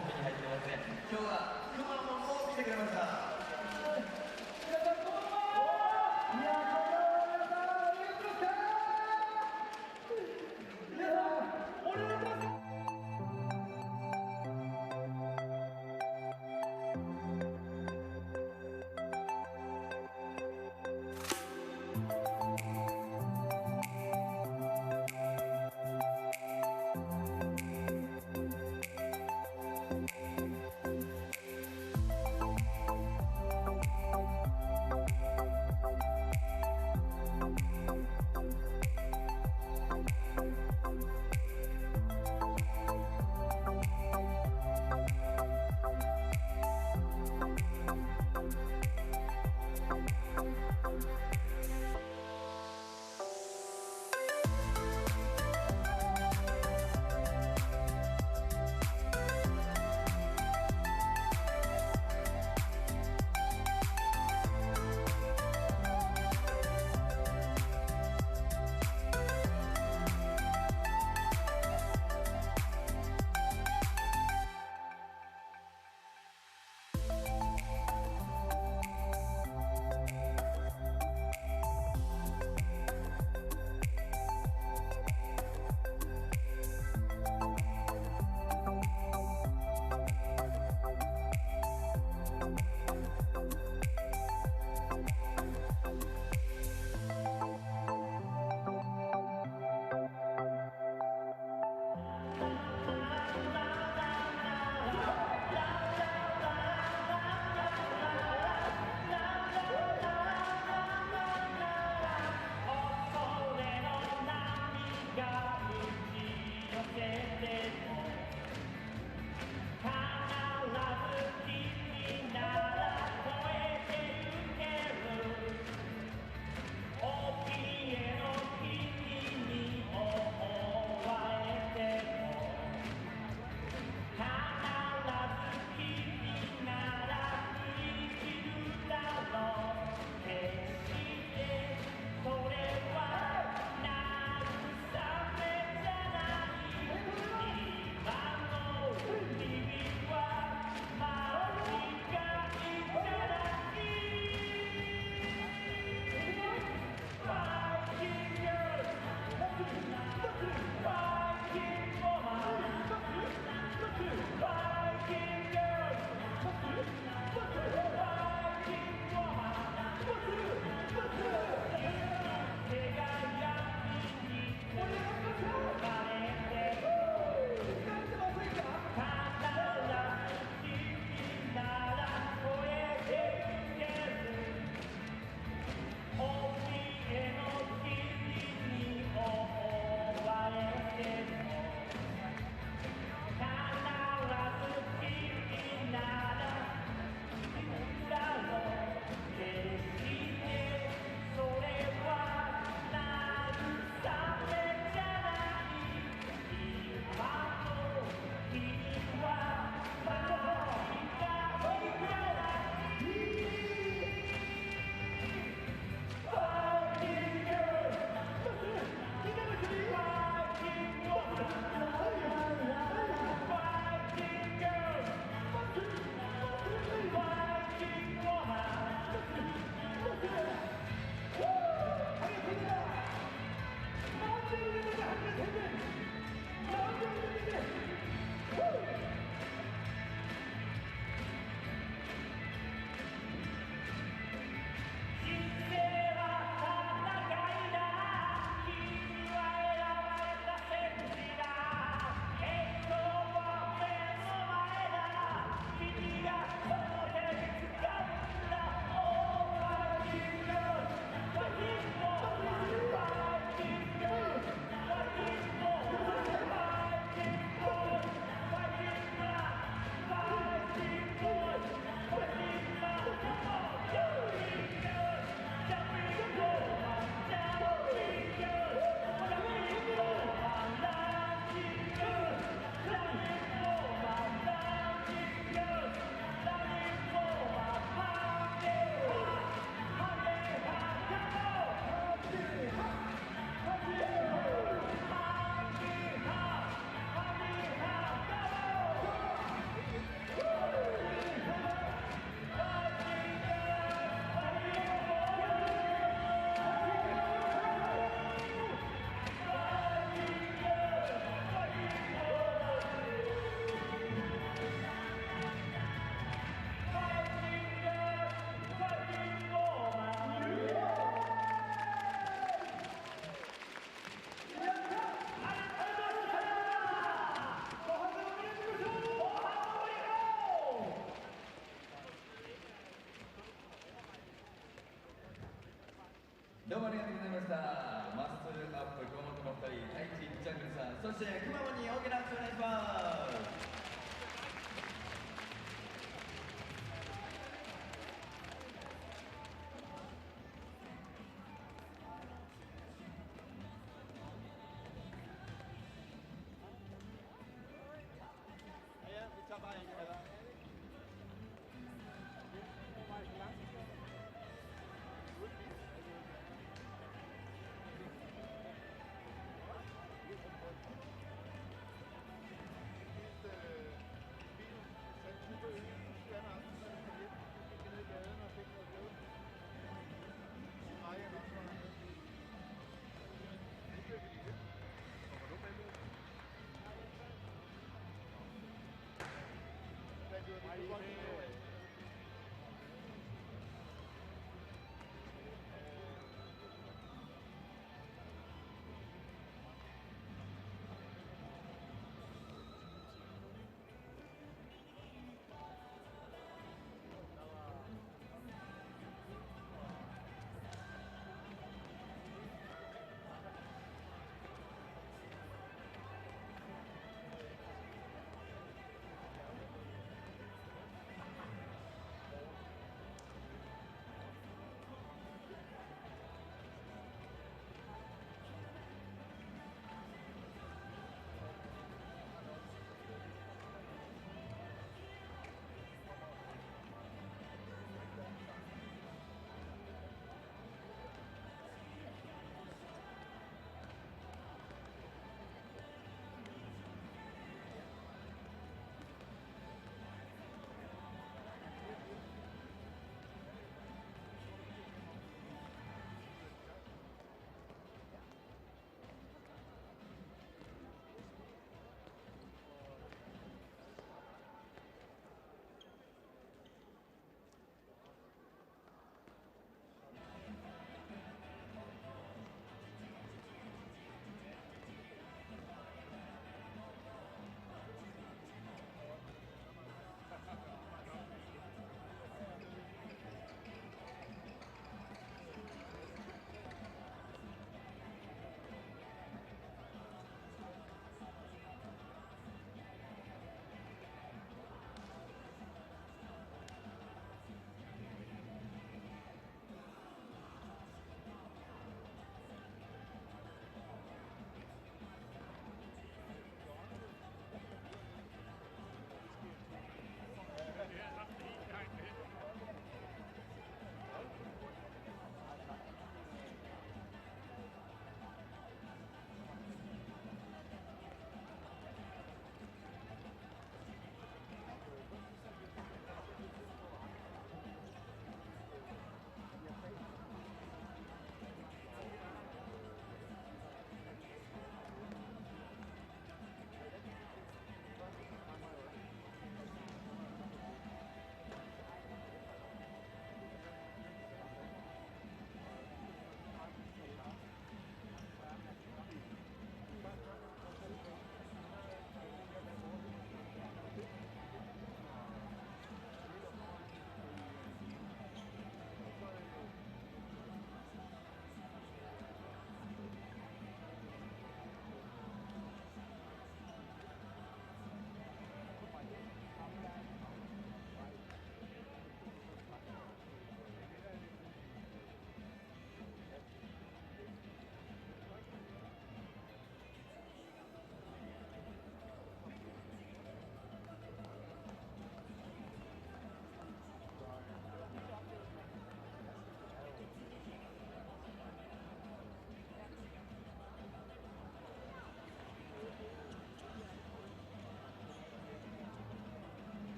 どうもありがとうございました。マッスルアップ熊本の2人、太一ジャングルさん、そしてくまモンに大きな拍手お願いします。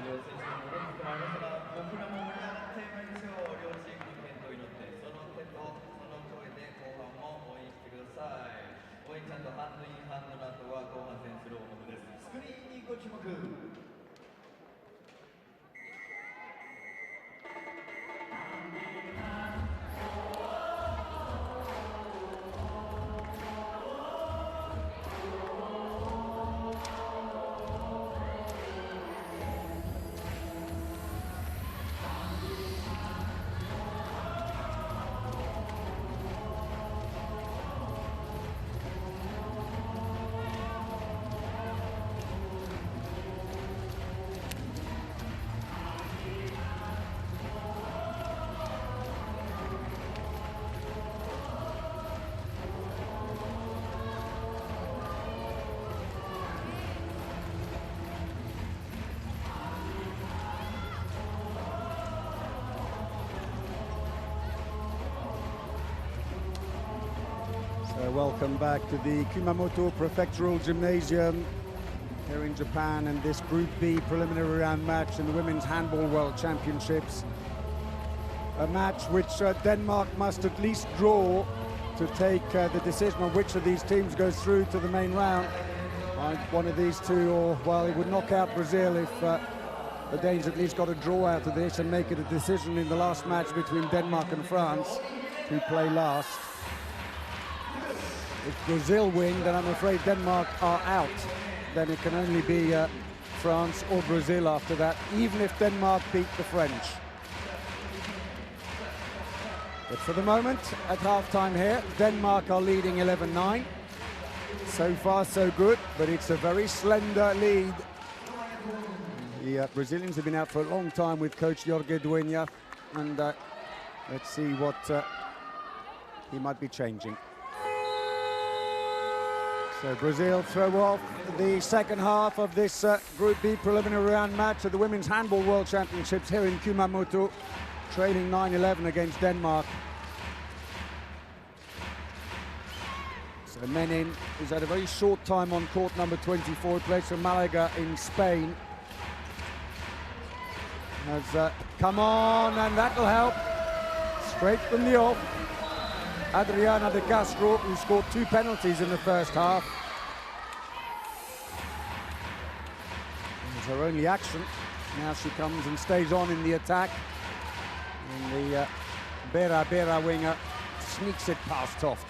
両選手の戻ってまいりましたが、僕らも盛り上がってまいりましょう。両チームの健闘を祈って、その手とその声で後半も応援してください。応援ちゃんとハンドインハンドの後は後半戦スローモードです。スクリーンにご注目。Welcome back to the Kumamoto Prefectural Gymnasium here in Japan, and this Group B preliminary round match in the Women's Handball World Championships. A match which Denmark must at least draw to take the decision on which of these teams goes through to the main round. One of these two, or, well, it would knock out Brazil if the Danes at least got a draw out of this and make it a decision in the last match between Denmark and France, who play last. If Brazil win, then I'm afraid Denmark are out. Then it can only be France or Brazil after that, even if Denmark beat the French. But for the moment, at half-time here, Denmark are leading 11-9. So far, so good, but it's a very slender lead. The Brazilians have been out for a long time with coach Jorge Dueña, and let's see what he might be changing. So Brazil throw off the second half of this Group B preliminary round match of the Women's Handball World Championships here in Kumamoto, trailing 9-11 against Denmark. So Menin is at a very short time on court number 24, plays for Malaga in Spain. Has come on, and that'll help. Straight from the off. Adriana de Castro, who scored 2 penalties in the first half. It's her only action. Now she comes and stays on in the attack. And the Bera winger sneaks it past Toft.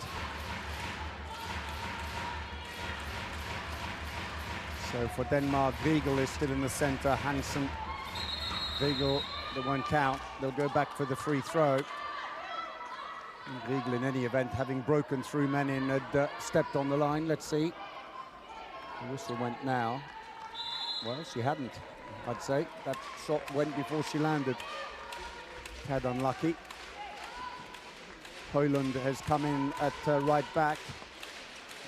So for Denmark, Vigel is still in the centre. Hansen, Vigel, that won't count. They'll go back for the free throw. Vigel, in any event, having broken through Menin, had stepped on the line. Let's see. The whistle went now. Well, she hadn't, I'd say. That shot went before she landed. Tad unlucky. Poland has come in at right back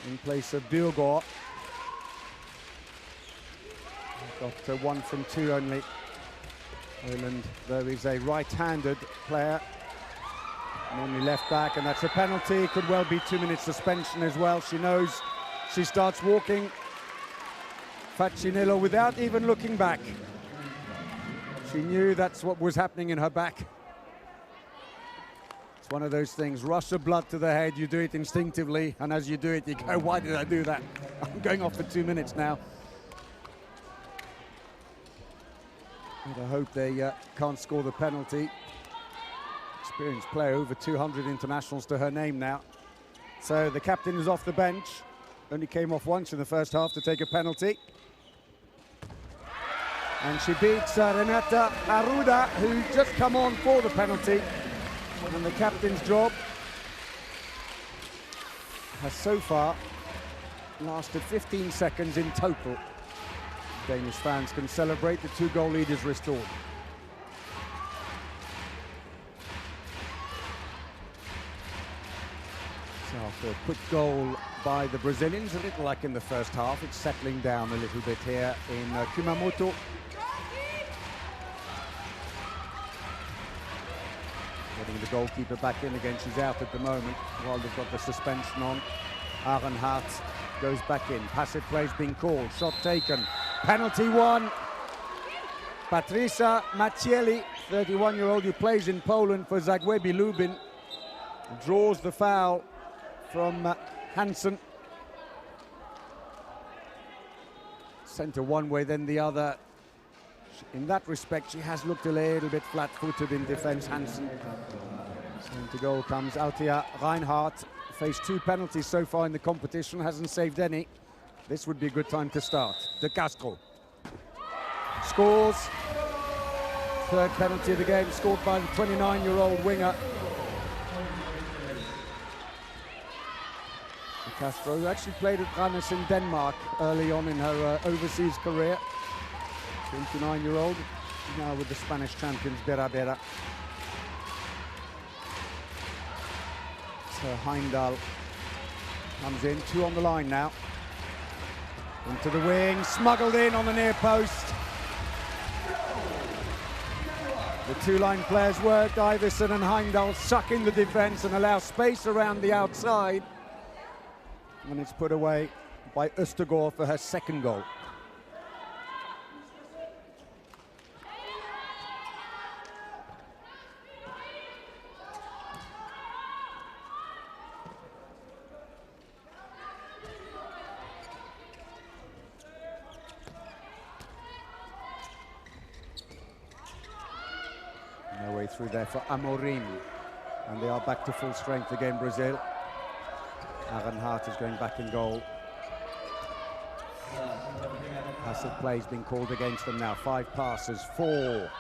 in place of Bjørgaard. Got 1 from 2 only. Poland, though, is a right-handed player. Normally left back, and that's a penalty. Could well be 2 minutes suspension as well. She knows. She starts walking. Facinello without even looking back. She knew that's what was happening in her back. It's one of those things, rush of blood to the head, you do it instinctively, and as you do it, you go, why did I do that? I'm going off for 2 minutes now. And I hope they can't score the penalty. Experienced player, over 200 internationals to her name now. So the captain is off the bench. Only came off once in the first half to take a penalty. And she beats Renata Arruda, who just come on for the penalty. And the captain's job has so far lasted 15 seconds in total. Danish fans can celebrate, the 2-goal lead is restored. So after a quick goal by the Brazilians, a little like in the first half, it's settling down a little bit here in Kumamoto. Getting the goalkeeper back in again, she's out at the moment while they've got the suspension on. Arenhart goes back in, passive play's been called, shot taken, penalty 1. Patricia Macieli, 31-year-old who plays in Poland for Zagłębie Lubin, draws the foul from Hansen. Sent her one way, then the other. In that respect, she has looked a little bit flat-footed in defense, Hansen. And to goal comes Althea Reinhardt. Faced 2 penalties so far in the competition, hasn't saved any. This would be a good time to start. De Castro scores. 3rd penalty of the game, scored by the 29-year-old winger. De Castro, who actually played at Randers in Denmark early on in her overseas career. 29-year-old, now with the Spanish champions, Bera Bera. So Heimdall comes in, 2 on the line now. Into the wing, smuggled in on the near post. The 2-line players work, Iversen and Heimdall suck in the defense and allow space around the outside. And it's put away by Østergaard for her 2nd goal. No way through there for Amorim. And they are back to full strength again, Brazil. Reinhardt is going back in goal. Passive play's been called against them now. 5 passes, 4.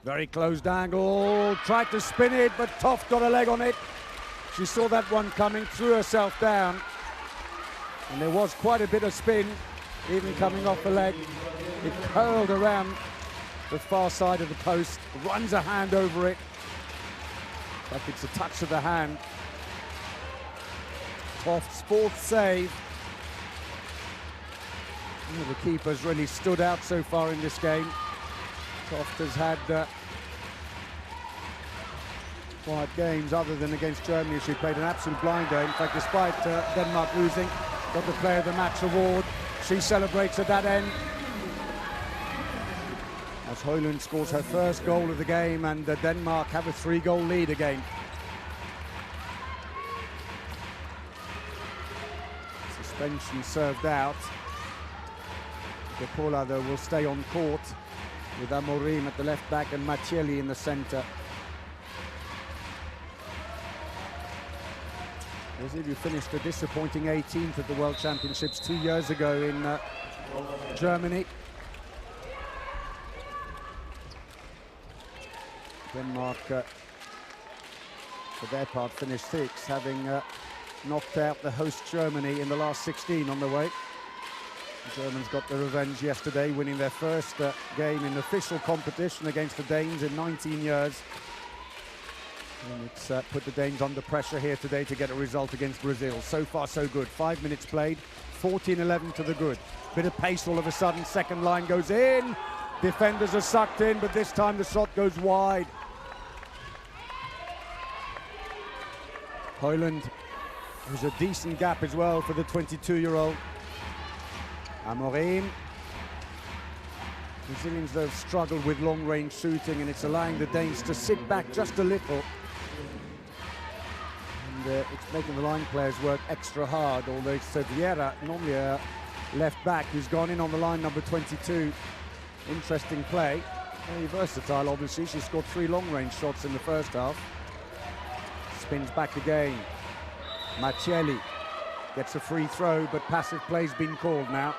Very closed angle, tried to spin it, but Toft got a leg on it. She saw that one coming, threw herself down. And there was quite a bit of spin, even coming off the leg. It curled around the far side of the post, runs a hand over it. Like it's a touch of the hand. Toft's 4th save. The keeper's really stood out so far in this game. Toft has had quiet games other than against Germany. She played an absolute blinder. In fact, despite Denmark losing, got the Player of the Match award. She celebrates at that end. As Højlund scores her 1st goal of the game, and Denmark have a 3-goal lead again. Suspension served out. De Paula, though, will stay on court with Amorim at the left back and Macieli in the centre. Brazil, who finished a disappointing 18th at the World Championships 2 years ago in Germany. Denmark, for their part, finished 6th, having knocked out the host Germany in the last 16 on the way. The Germans got the revenge yesterday, winning their 1st game in official competition against the Danes in 19 years. And it's put the Danes under pressure here today to get a result against Brazil. So far, so good. 5 minutes played, 14-11 to the good. Bit of pace all of a sudden, 2nd line goes in. Defenders are sucked in, but this time the shot goes wide. Højlund, there's a decent gap as well for the 22-year-old. Amorim. Brazilians, though, have struggled with long-range shooting, and it's allowing the Danes to sit back just a little. And it's making the line players work extra hard, although it's Vieira, normally a left back, who's gone in on the line, number 22. Interesting play. Very versatile, obviously. She scored 3 long-range shots in the 1st half. Spins back again. Macieli gets a free throw, but passive play's been called now.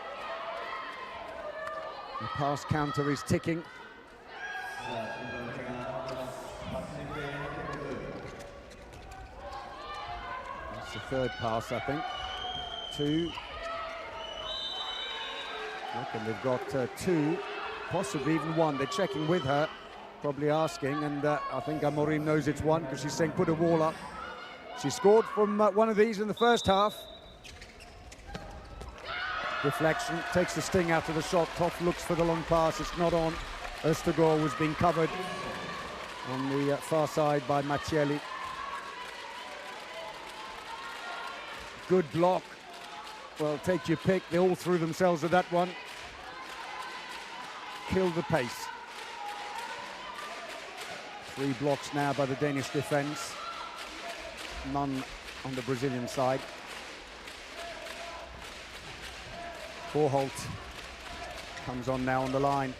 The pass counter is ticking. That's the 3rd pass, I think. 2. And they've got 2, possibly even 1. They're checking with her, probably asking, and I think Amorim knows it's 1 because she's saying put a wall up. She scored from one of these in the 1st half. Deflection takes the sting out of the shot. Toft looks for the long pass. It's not on. Østergaard was being covered on the far side by Macieli. Good block. Well, take your pick. They all threw themselves at that one. kill the pace. 3 blocks now by the Danish defense. None on the Brazilian side. Borholt comes on now on the line.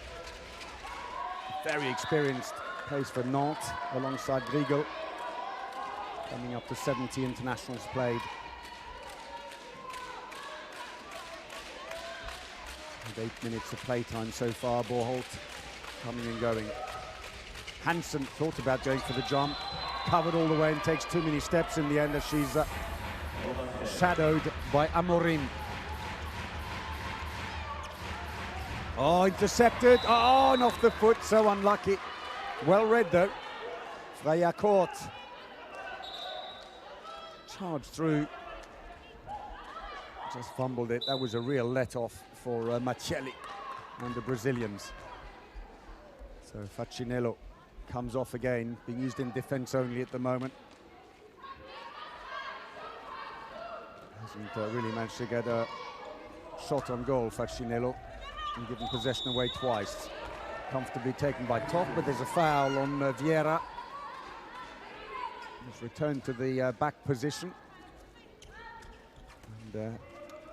Very experienced, plays for Nantes alongside Griegel. Coming up to 70 internationals played. And 8 minutes of playtime so far. Borholt coming and going. Hansen thought about going for the jump, covered all the way and takes too many steps in the end as she's shadowed by Amorim. Oh, intercepted. Oh, and off the foot, so unlucky. Well read though. Freya Court. Charged through. Just fumbled it. That was a real let-off for Machelli and the Brazilians. So Facinello comes off again, being used in defense only at the moment. Hasn't really managed to get a shot on goal, Facinello. And given possession away twice. Comfortably taken by Toff, but there's a foul on Vieira. He's returned to the back position. And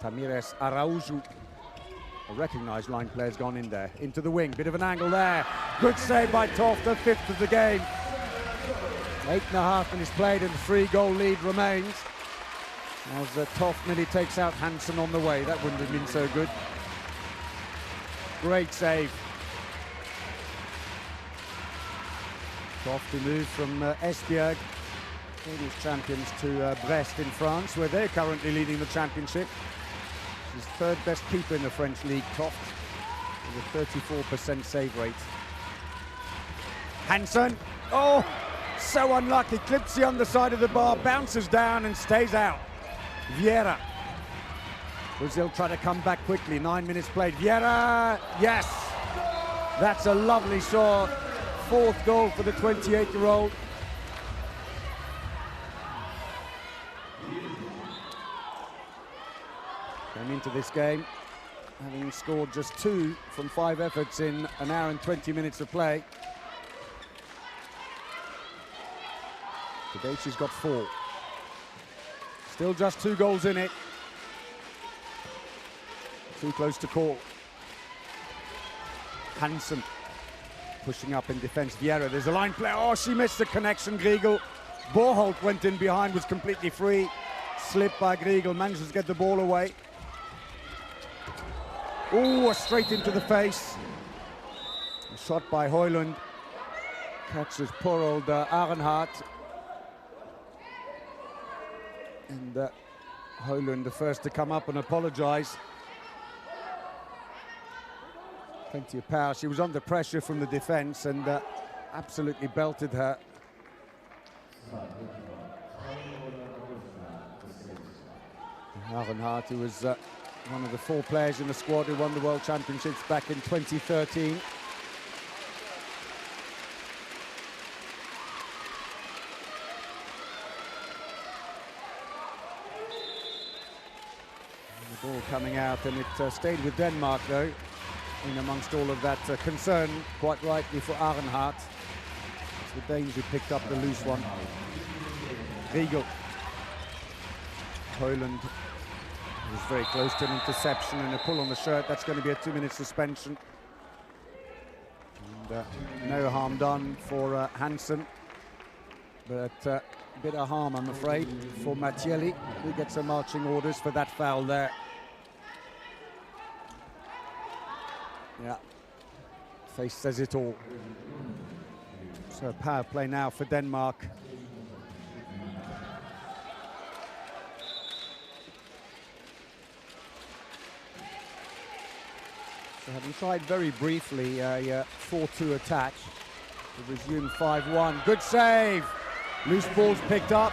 Tamires Araújo, a recognised line player's gone in there. Into the wing, bit of an angle there. Good save by Toff, the 5th of the game. 8.5 minutes played and 3-goal lead remains. As Toff nearly takes out Hansen on the way. That wouldn't have been so good. Great save. Toff to move from Esbjerg, ladies champions, to Brest in France, where they're currently leading the championship. She's 3rd best keeper in the French league, Toff, with a 34% save rate. Hansen, oh, so unlucky, clips the underside of the bar, bounces down and stays out. Vieira. Brazil try to come back quickly, 9 minutes played. Vieira, yes! That's a lovely shot. 4th goal for the 28-year-old. Came into this game, having scored just 2 from 5 efforts in an hour and 20 minutes of play. Today she's got 4. Still just 2 goals in it. Too close to call. Hansen pushing up in defense. Vieira, there's a line play. Oh, she missed the connection, Griegel. Borholt went in behind, was completely free. Slipped by Griegel, manages to get the ball away. Oh, straight into the face. A shot by Højlund. Catches poor old Arenhardt. And Højlund the first to come up and apologise. Plenty of power. She was under pressure from the defence and absolutely belted her. Arenhardt, who was one of the 4 players in the squad who won the World Championships back in 2013. And the ball coming out, and it stayed with Denmark though. In amongst all of that concern, quite rightly for Arenhardt. It's the Danes who picked up the loose one. Griegel. Højlund was very close to an interception and a pull on the shirt. That's going to be a 2-minute suspension. And no harm done for Hansen. But a bit of harm, I'm afraid, for Machelli, who gets some marching orders for that foul there. Yeah, face says it all. So power play now for Denmark. So having tried very briefly a 4-2 attack, to resume 5-1. Good save! Loose ball's picked up.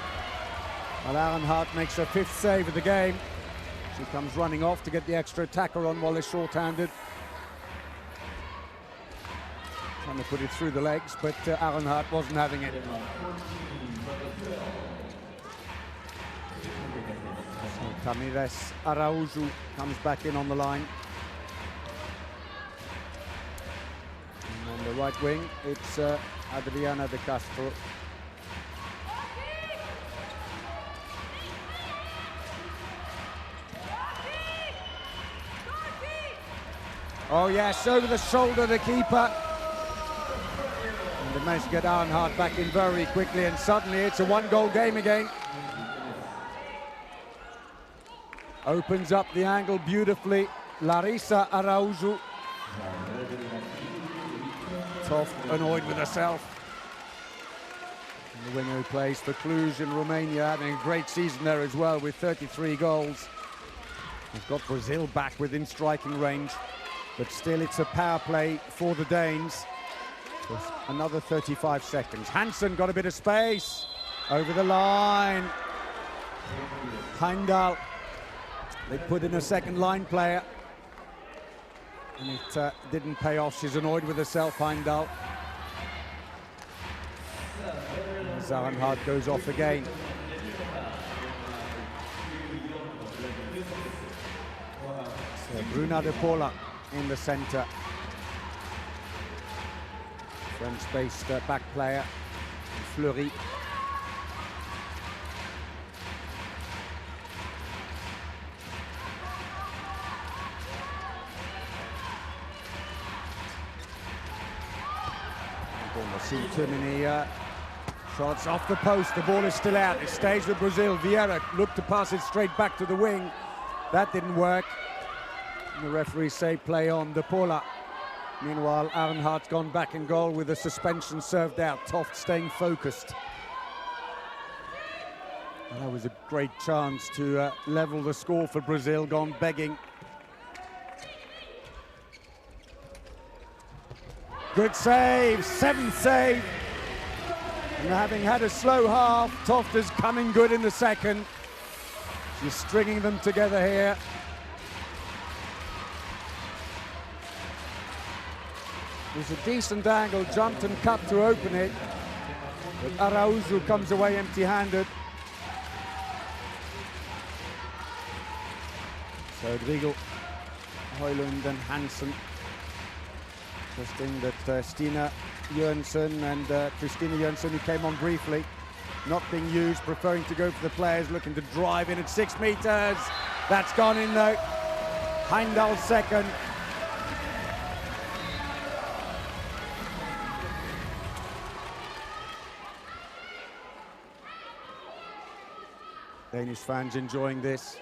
Well, Arenhardt makes her 5th save of the game. She comes running off to get the extra attacker on while they're short-handed. Trying to put it through the legs, but Arenhardt wasn't having it. So Tamires Araújo comes back in on the line. the right wing, it's Adriana de Castro. Oh yes, over the shoulder the keeper. And they managed to get Arnhart back in very quickly, and suddenly it's a one-goal game again. Opens up the angle beautifully, Larissa Araujo. Toft annoyed with herself. And the winger who plays for Cluj in Romania, having a great season there as well with 33 goals. He's got Brazil back within striking range, but still it's a power play for the Danes. There's another 35 seconds. Hansen got a bit of space, over the line. Heimdall, they put in a second line player, and it didn't pay off. She's annoyed with herself, Heimdall. Zarenhardt goes off again. So Bruna de Paula in the centre. French-based back player, Fleury. Too many shots off the post. The ball is still out. It stays with Brazil. Vieira looked to pass it straight back to the wing. That didn't work. And the referees say play on De Paula. Meanwhile, Arnhardt's gone back in goal with a suspension served out. Toft staying focused. And that was a great chance to level the score for Brazil, gone begging. Good save, seventh save. And having had a slow half, Toft is coming good in the second. She's stringing them together here. There's a decent angle, jumped and cut to open it. But Araujo comes away empty-handed. So Rodrigo, Højlund and Hansen. Interesting that Stina Jørgensen and Christina Jørgensen, who came on briefly, not being used, preferring to go for the players, looking to drive in at 6 meters. That's gone in though. Heimdall second. Danish fans enjoying this.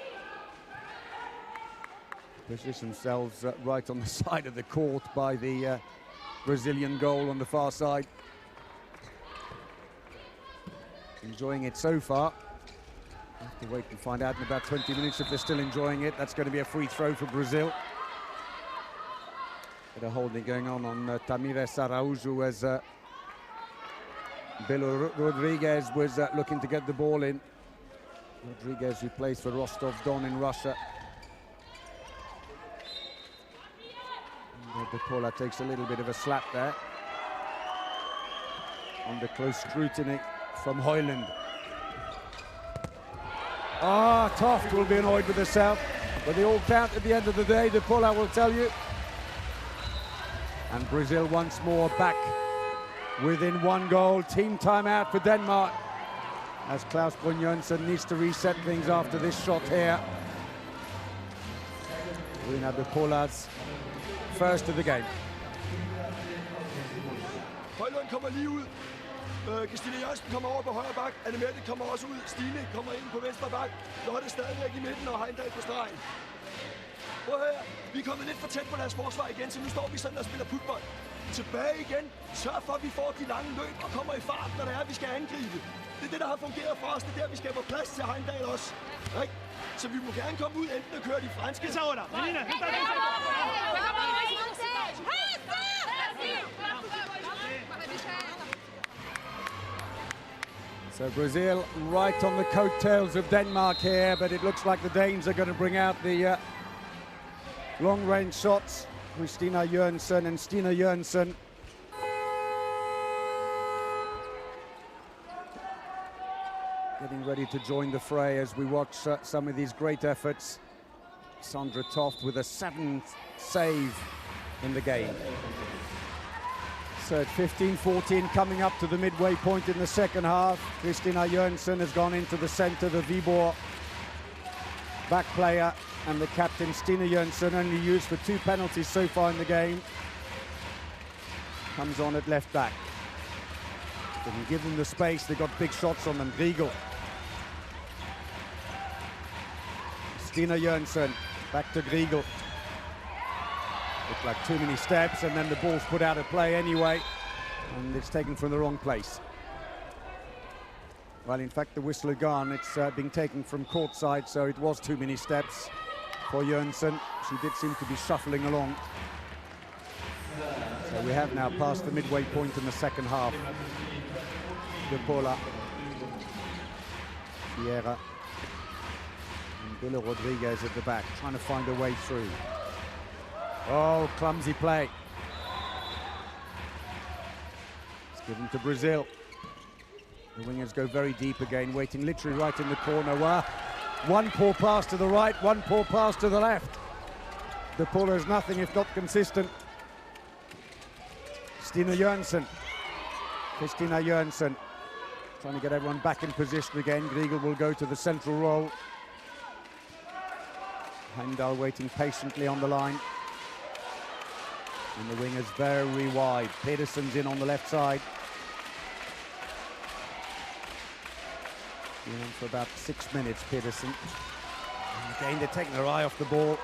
Position themselves right on the side of the court by the Brazilian goal on the far side. Enjoying it so far. Have to wait and find out in about 20 minutes if they're still enjoying it. That's going to be a free throw for Brazil. Bit of holding going on Tamires Araujo as Belo Rodriguez was looking to get the ball in. Rodriguez, who plays for Rostov-Don in Russia. De Paula takes a little bit of a slap there. Under close scrutiny from Højlund. Ah, Toft will be annoyed with herself, but they all count at the end of the day, De Paula will tell you. And Brazil once more back within one goal. Team timeout for Denmark, as Klaus Brun-Jørgensen needs to reset things after this shot here. Bruna De Paula's first of the game. Højlund kommer lige ud. Christina Jørgensen kommer over på højre bak. Annemette kommer også ud. Stine kommer ind på venstre bak. Lotte stadigvæk i midten og Heimdall på stregen. Prøv her. Vi er kommet lidt for tæt på deres forsvar igen, så nu står vi sådan og spiller putbold. Tilbage igen. Sørg for, at vi får de lange løb og kommer i fart, når det er, vi skal angribe. Det er det, der har fungeret for os. Det er der, vi skaber plads til Heimdall også. Right? Så vi må gerne komme ud, enten at køre de franske. So Brazil right on the coattails of Denmark here, but it looks like the Danes are going to bring out the long-range shots. Christina Jørgensen and Stina Jørgensen. Getting ready to join the fray as we watch some of these great efforts. Sandra Toft with a 7th save in the game. So at 15-14, coming up to the midway point in the second half. Kristina Jørgensen has gone into the center, the Viborg back player, and the captain Stine Jørgensen, only used for 2 penalties so far in the game, comes on at left back. Didn't give them the space, they got big shots on them. Griegel. Stine Jørgensen, back to Griegel. Looked like too many steps, and then the ball's put out of play anyway, and it's taken from the wrong place. Well, in fact, the whistle had gone. It's being taken from court side, so it was too many steps for Jørgensen. She did seem to be shuffling along. So we have now passed the midway point in the second half. De Paula, Sierra, and Villa Rodriguez at the back, trying to find a way through. Oh, clumsy play. It's given to Brazil. The wingers go very deep again, waiting literally right in the corner. Wow. One poor pass to the right, one poor pass to the left. De Paula is nothing if not consistent. Stine Jørgensen. Kristina Jørgensen trying to get everyone back in position again. Griegel will go to the central role. Heimdal waiting patiently on the line. And the wingers very wide. Pedersen's in on the left side. Been on for about 6 minutes, Pedersen. And again, they're taking their eye off the ball.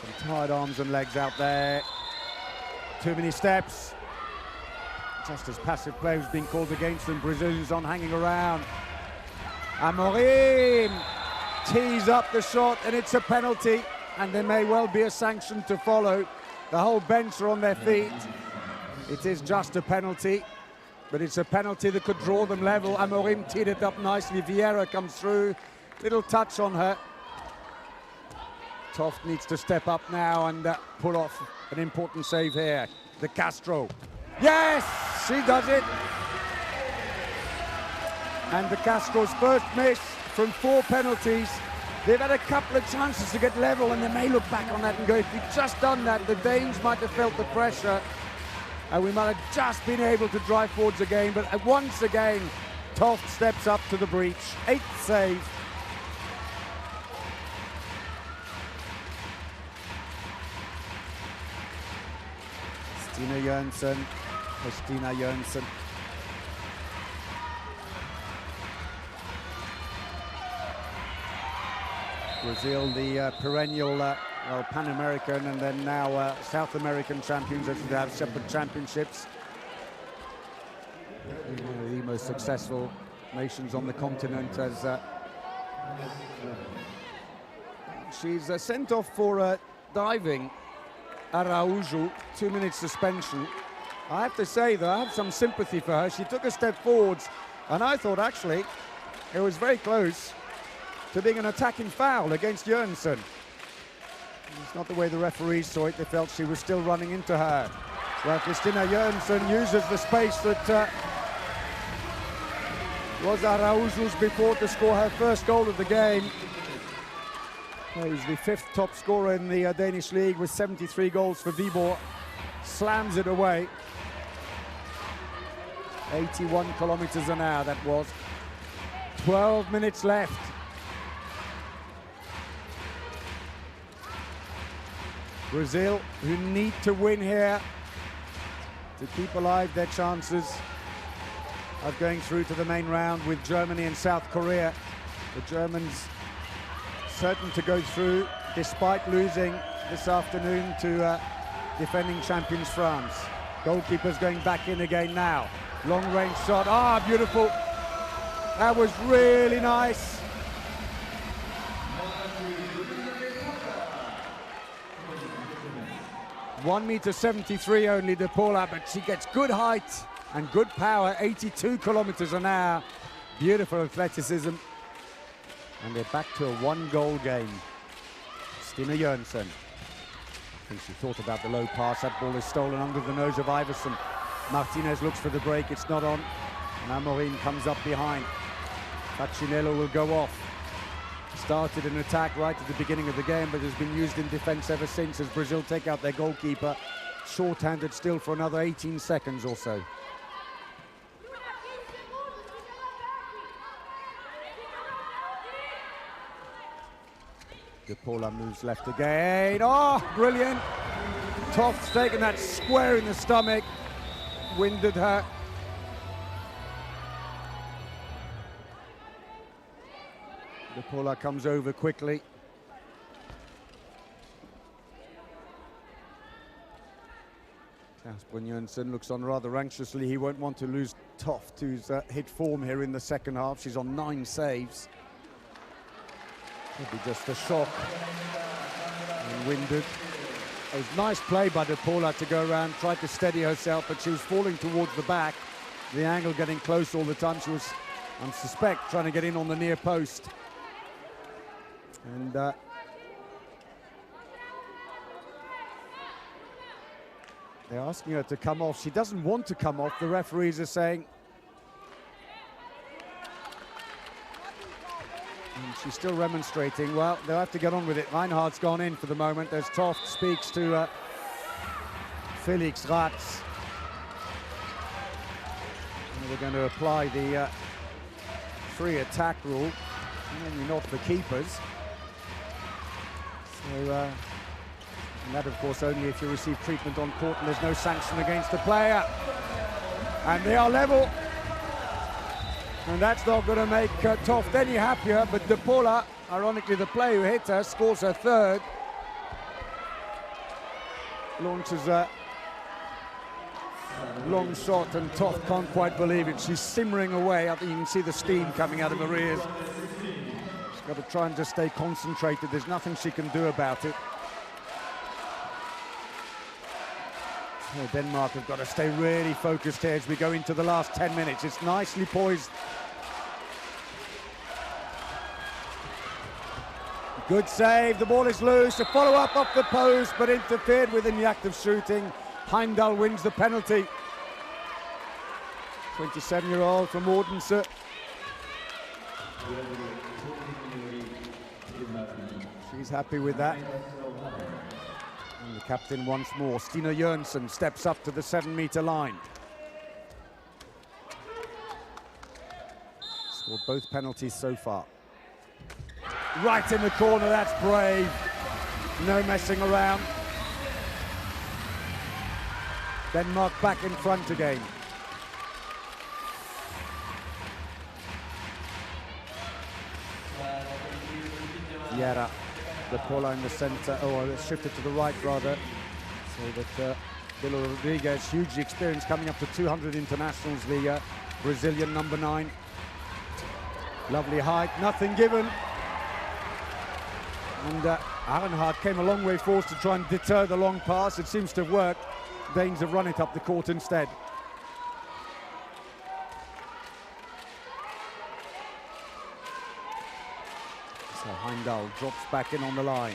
Some tired arms and legs out there. Too many steps. Just as passive play was being called against them. Brazilians on hanging around. Amorim tees up the shot, and it's a penalty. And there may well be a sanction to follow. The whole bench are on their feet. It is just a penalty, but it's a penalty that could draw them level. Amorim teed it up nicely. Vieira comes through. Little touch on her. Toft needs to step up now and pull off an important save here. De Castro. Yes, she does it. And De Castro's first miss from 4 penalties. They've had a couple of chances to get level, and they may look back on that and go, if we'd just done that, the Danes might have felt the pressure, and we might have just been able to drive forwards again. But once again, Toft steps up to the breach. 8th save. Stine Jørgensen. Kristina Jørgensen. Brazil, the perennial Pan American and then now South American champions, as they have separate championships. One of the most successful nations on the continent. As she's sent off for diving. Araujo, 2 minute suspension. I have to say that I have some sympathy for her. She took a step forwards, and I thought actually it was very close to being an attacking foul against Jørgensen. It's not the way the referees saw it. They felt she was still running into her. Well, Kristina Jørgensen uses the space that was Araujo's before to score her first goal of the game. He's the 5th top scorer in the Danish league with 73 goals for Viborg. Slams it away. 81 kilometers an hour that was. 12 minutes left. Brazil, who need to win here to keep alive their chances of going through to the main round with Germany and South Korea. The Germans certain to go through despite losing this afternoon to defending champions France. Goalkeeper's going back in again now. Long range shot. Ah, beautiful. That was really nice. (1.73 m) only, De Paula, but she gets good height and good power. 82 kilometers an hour. Beautiful athleticism. And they're back to a 1-goal game. Stine Jørgensen. I think she thought about the low pass. That ball is stolen under the nose of Iversen. Martinez looks for the break. It's not on. And Amorim comes up behind. Facinello will go off. Started an attack right at the beginning of the game, but has been used in defense ever since as Brazil take out their goalkeeper. short-handed still for another 18 seconds or so. De Paula moves left again. Oh, brilliant. Toft's taken that square in the stomach. Winded her. De Paula comes over quickly. Kasper Jönsson looks on rather anxiously. He won't want to lose Toft, who's hit form here in the second half. She's on 9 saves. Could be just a shock. And winded. It was nice play by De Paula to go around, tried to steady herself, but she was falling towards the back. The angle getting close all the time. She was, I suspect, trying to get in on the near post. And they're asking her to come off. She doesn't want to come off. The referees are saying. And she's still remonstrating. Well, they'll have to get on with it. Reinhardt's gone in for the moment as Toft speaks to Felix Ratz. And they're going to apply the free attack rule, mainly not for keepers. So, and that, of course, only if you receive treatment on court and there's no sanction against the player. And they are level. And that's not going to make Toft any happier, but De Paula, ironically the player who hit her, scores her third. Launches a long shot and Toft can't quite believe it. She's simmering away. I think you can see the steam coming out of her ears. She's got to try and just stay concentrated. There's nothing she can do about it. So Denmark have got to stay really focused here as we go into the last 10 minutes. It's nicely poised. Good save, the ball is loose. A follow-up off the post, but interfered with in the act of shooting. Heimdall wins the penalty. 27-year-old from Odense. She's happy with that. And the captain once more, Stina Jönsson, steps up to the 7-meter line. Scored both penalties so far. Right in the corner, that's brave. No messing around. Denmark back in front again. Yara, De Paula in the center, shifted to the right rather. So that pelo Rodrigues, hugely experienced, coming up to 200 internationals, the Brazilian number 9. Lovely height, nothing given. And Arenhard came a long way forward to try and deter the long pass. It seems to have worked. Danes have run it up the court instead. So Heimdall drops back in on the line.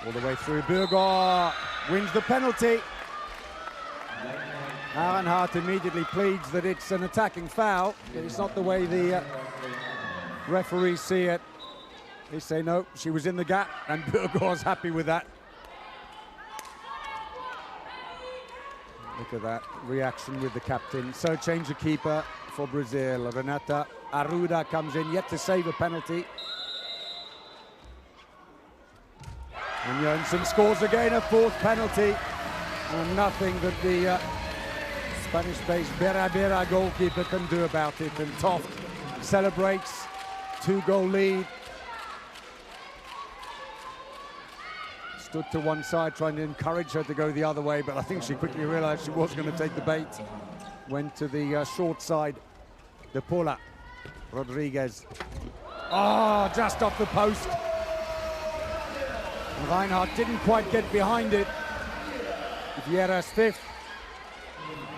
All the way through, Burgård wins the penalty. Arenhard immediately pleads that it's an attacking foul. It's not the way the referees see it. They say no, she was in the gap, and Burgård's happy with that. Look at that reaction with the captain. So change the keeper for Brazil. Renata Arruda comes in, yet to save a penalty. And Jönsson scores again, a 4th penalty. And nothing that the Spanish-based Bera goalkeeper can do about it. And Toft celebrates, 2-goal lead. Stood to one side trying to encourage her to go the other way, but I think she quickly realized she was going to take the bait. Went to the short side. De Paula Rodrigues. Oh, just off the post. And Reinhardt didn't quite get behind it. Vieira's 5th.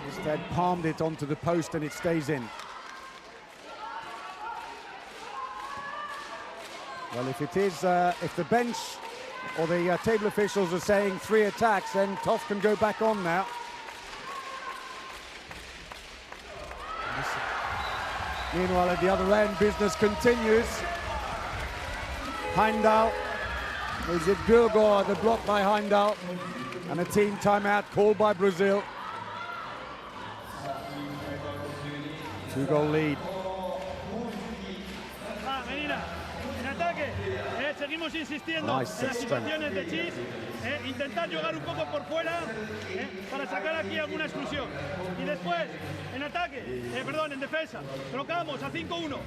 Instead palmed it onto the post and it stays in. Well, if it is, if the bench or the table officials are saying 3 attacks, then Toft can go back on now. Meanwhile, at the other end, business continues. Handebol. Is it Burgor, the block by Handebol? And a team timeout called by Brazil. 2-goal lead. Menina, en ataque, seguimos insistiendo Nice en las strength. situaciones de chis, intentar jugar un poco por fuera para sacar aquí alguna exclusión. Y después, en ataque, perdón, en defensa, colocamos a 5-1,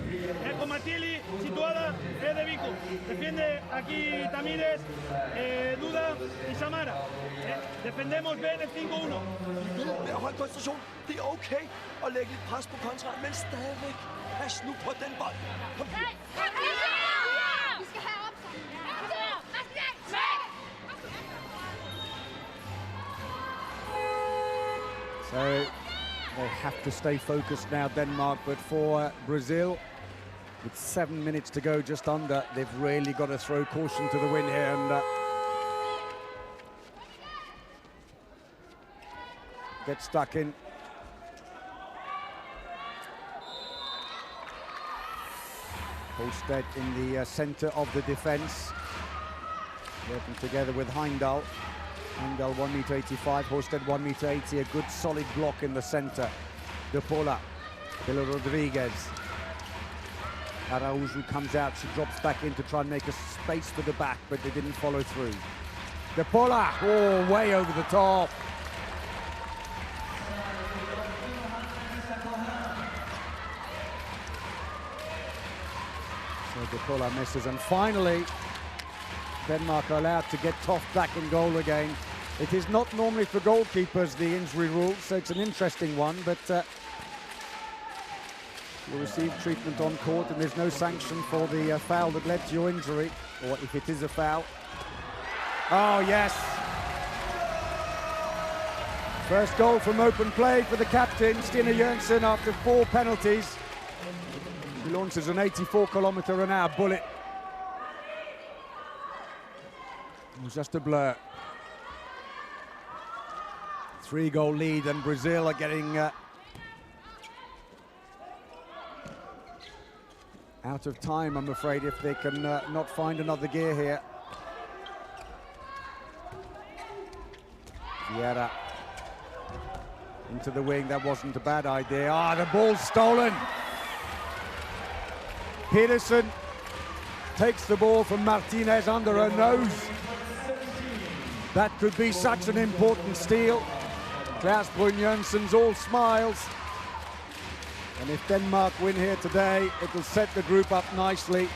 con Matili situada de Vico. Defiende aquí Tamires, Duda y Samara. Defendemos bien el 5-1. Vi ved at holde koncentration. Det er okay at lægge lidt pres på kontra, men stadigvæk pas nu på den bold. Kom. So they have to stay focused now, Denmark, but for Brazil, with 7 minutes to go, just under, they've really got to throw caution to the wind here and get stuck in. Holstedt in the center of the defense, working together with Handebol. Handebol 1m85, Holstedt 1m80, a good solid block in the center. De Paula, Pelo Rodriguez. Araujo comes out, she drops back in to try and make a space for the back, but they didn't follow through. De Paula, oh, way over the top. So De Paula misses, and finally, Denmark are allowed to get Toft back in goal again. It is not normally for goalkeepers, the injury rule, so it's an interesting one, but you'll receive treatment on court and there's no sanction for the foul that led to your injury, or if it is a foul. Oh, yes. First goal from open play for the captain, Stine Jørgensen, after 4 penalties. He launches an 84km/h bullet. It was just a blur. 3-goal lead, and Brazil are getting out of time, I'm afraid, if they can not find another gear here. Vieira into the wing, that wasn't a bad idea. Ah, the ball's stolen. Peterson takes the ball from Martinez under her nose. That could be such an important steal. Klaus Brun-Jørgensen's all smiles. And if Denmark win here today, it will set the group up nicely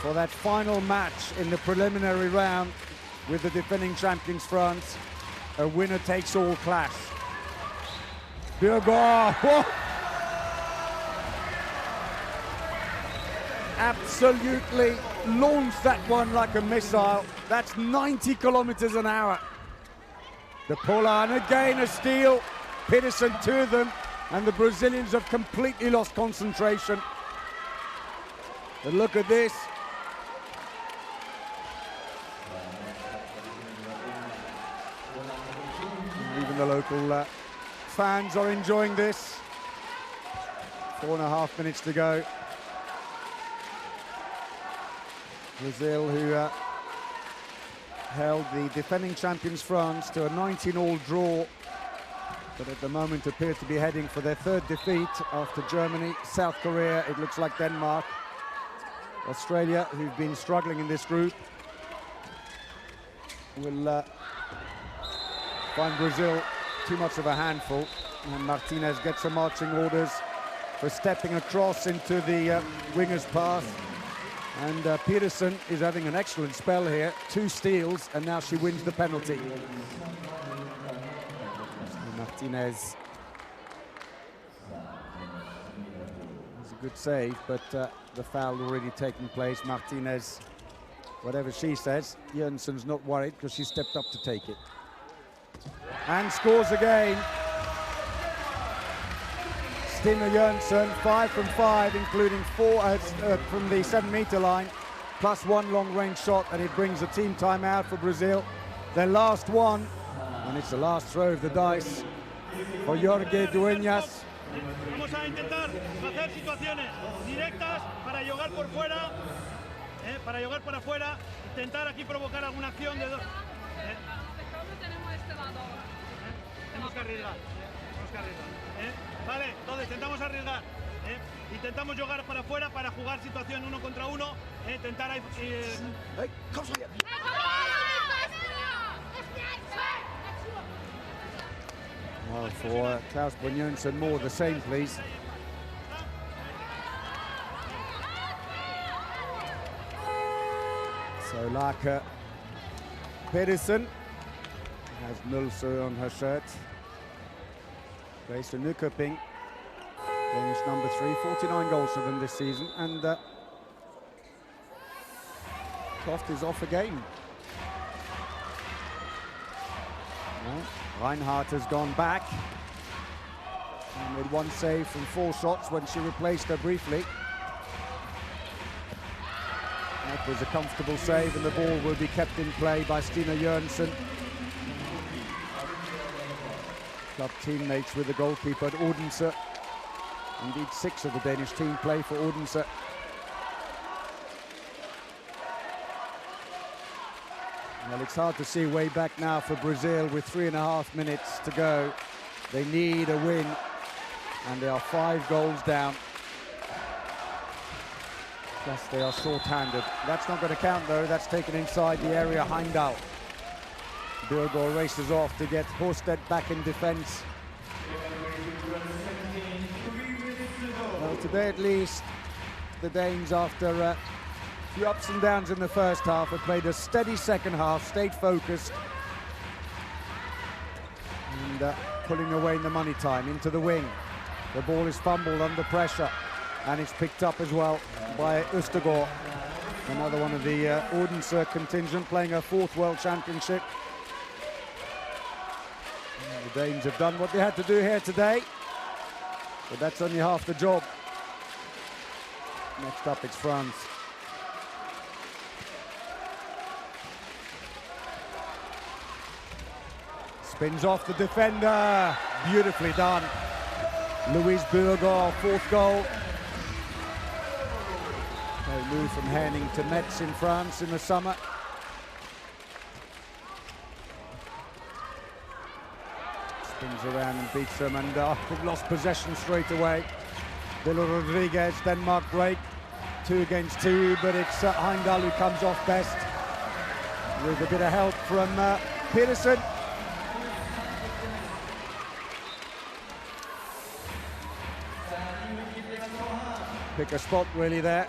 for that final match in the preliminary round with the defending champions France. A winner-takes-all clash. Burgor! Absolutely launched that one like a missile. That's 90 km/h. De Paula, and again a steal. Peterson, 2 of them, and the Brazilians have completely lost concentration. But look at this. Even the local fans are enjoying this. 4.5 minutes to go. Brazil, who held the defending champions France to a 19-all draw, but at the moment appear to be heading for their 3rd defeat after Germany, South Korea, it looks like Denmark, Australia, who've been struggling in this group, will find Brazil too much of a handful, and Martinez gets some marching orders for stepping across into the winger's path. And Peterson is having an excellent spell here, 2 steals, and now she wins the penalty. Martinez. It's a good save, but the foul already taken place. Martinez, whatever she says, Jørgensen's not worried because she stepped up to take it. And scores again. Stine Jørgensen, 5 from 5, including 4 from the 7-meter line, plus 1 long-range shot, and it brings a team timeout for Brazil. Their last one, and it's the last throw of the dice for Jorge Dueñas. Vamos a intentar hacer situaciones directas para jugar por fuera, para jugar para afuera, intentar aquí provocar alguna acción de dos. Tenemos este lado ahora. Tenemos que arriesgar. Vale, entonces intentamos arriesgar. Intentamos jugar para afuera para jugar situación 1 contra 1. Intentar ahí. Hey, kom så her. Well, for Klaus Brynjolfsson, more the same, please. So Laka Pedersen has Nulse on her shirt. Grace Nykøbing, Danish number 3, 49 goals for them this season, and Toft is off again. Well, Reinhardt has gone back and made 1 save from 4 shots when she replaced her briefly. That was a comfortable save, and the ball will be kept in play by Stina Jørgensen. Club teammates with the goalkeeper at Odense. Indeed, 6 of the Danish team play for Odense. Well, it's hard to see way back now for Brazil with 3.5 minutes to go. They need a win, and they are 5 goals down. Plus, they are short-handed. That's not going to count, though. That's taken inside the area. Heimdall. Bjørgaard races off to get Horsted back in defence. Well, today at least, the Danes, after a few ups and downs in the first half, have played a steady second half, stayed focused, and pulling away in the money time into the wing. The ball is fumbled under pressure, and it's picked up as well by Østergaard, another one of the Odense contingent, playing her 4th World Championship. And the Danes have done what they had to do here today, but that's only half the job. Next up, it's France. Spins off the defender. Beautifully done. Louise Bjørgaard, 4th goal. They moved from Henning to Metz in France in the summer. Spins around and beats them, and they've lost possession straight away. Villa Rodriguez, Denmark break. 2 against 2, but it's Heimdall who comes off best with a bit of help from Pedersen. Pick a spot really there.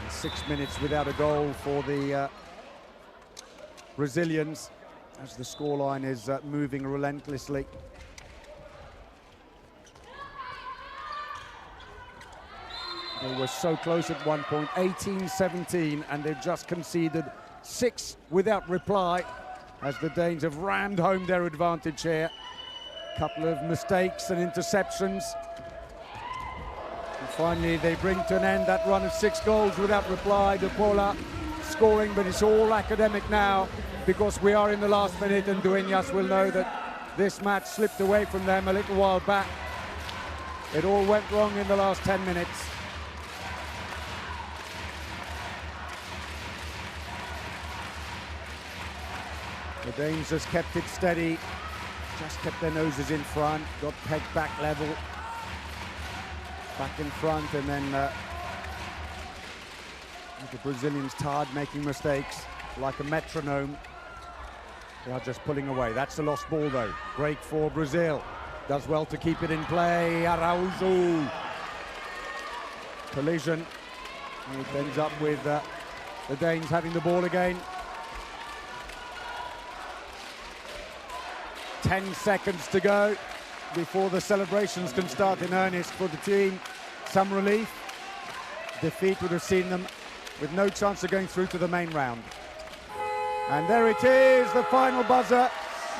6 minutes without a goal for the Brazilians, as the scoreline is moving relentlessly. They were so close at one point, 18-17, and they've just conceded 6 without reply, as the Danes have rammed home their advantage here. A couple of mistakes and interceptions. And finally, they bring to an end that run of 6 goals without reply. De Paula scoring, but it's all academic now, because we are in the last minute, and Dueñas will know that this match slipped away from them a little while back. It all went wrong in the last 10 minutes. The Danes just kept it steady, just kept their noses in front, got pegged back level, back in front, and then the Brazilians tired making mistakes, like a metronome. They are just pulling away. That's a lost ball though. Break for Brazil. Does well to keep it in play. Araujo. Collision. And it ends up with the Danes having the ball again. 10 seconds to go before the celebrations can start in earnest for the team. Some relief. Defeat would have seen them with no chance of going through to the main round. And there it is, the final buzzer,